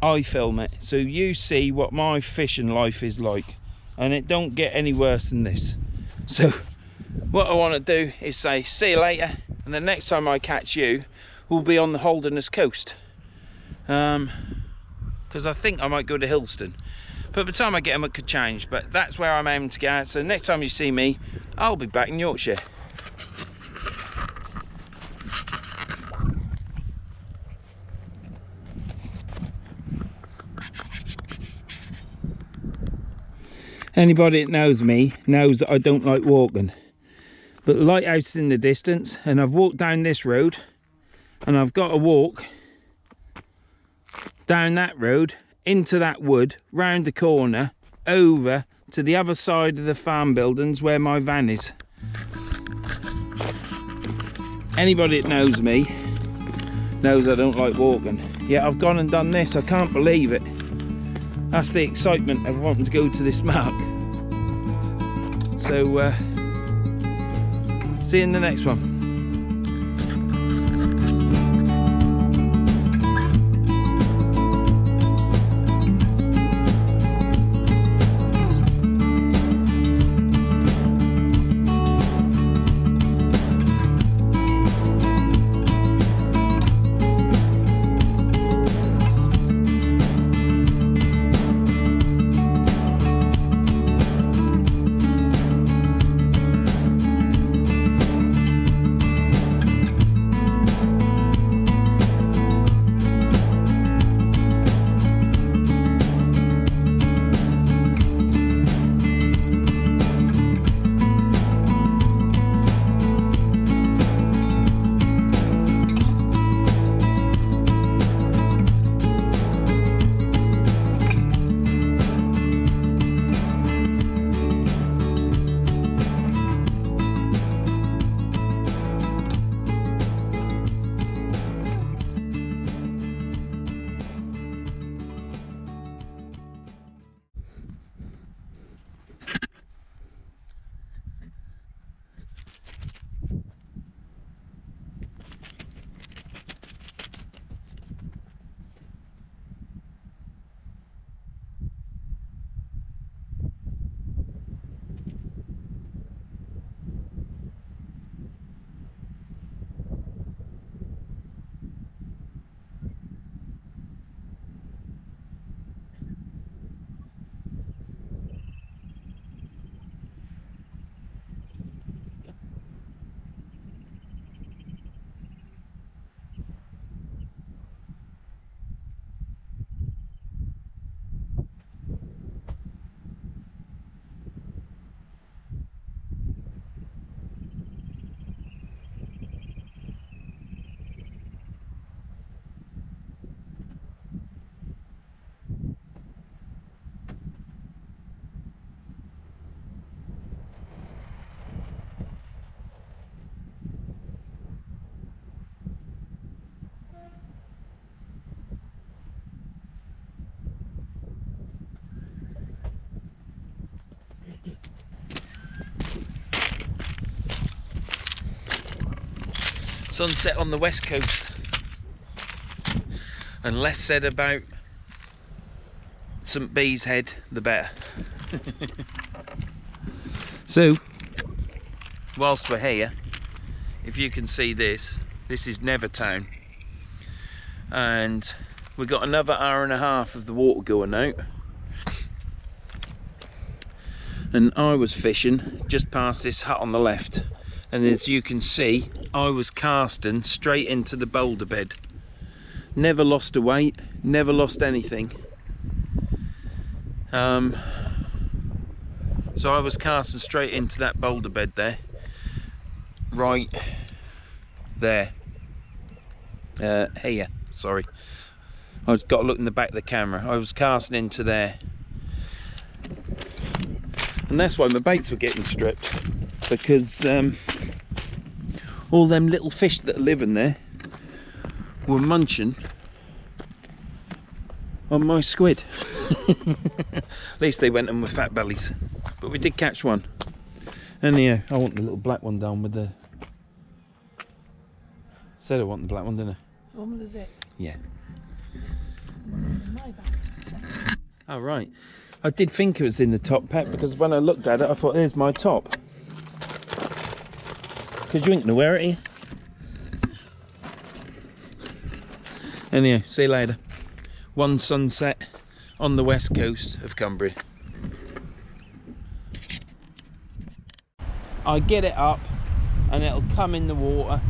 I film it, so you see what my fishing life is like, and it don't get any worse than this. So what I want to do is say see you later, and the next time I catch you will be on the Holderness coast, because I think I might go to Hillston, but by the time I get them it could change, but that's where I'm aiming to go. So next time you see me, I'll be back in Yorkshire. Anybody that knows me knows that I don't like walking, but the lighthouse is in the distance, and I've walked down this road, and I've got to walk down that road into that wood, round the corner, over to the other side of the farm buildings where my van is. Anybody that knows me knows I don't like walking. Yet I've gone and done this. I can't believe it. That's the excitement of wanting to go to this mark. So see you in the next one. Sunset on the west coast, and less said about St Bees Head the better. So whilst we're here, if you can see this is Nevertown, and we've got another hour and a half of the water going out, and I was fishing just past this hut on the left, and as you can see I was casting straight into the boulder bed. Never lost a weight, never lost anything. So I was casting straight into that boulder bed there, right there, here, sorry, I've got to look in the back of the camera. I was casting into there, and that's why my baits were getting stripped, because all them little fish that are living there were munching on my squid. At least they went in with fat bellies, but we did catch one. Anyhow, I want the little black one down with the... Said I want the black one, didn't I? The one with the zip? Yeah. In my bag. Oh right, I did think it was in the top, Pet, because when I looked at it I thought, there's my top. Because you ain't gonna wear it here. Anyhow, see you later. One sunset on the west coast of Cumbria. I get it up and it'll come in the water.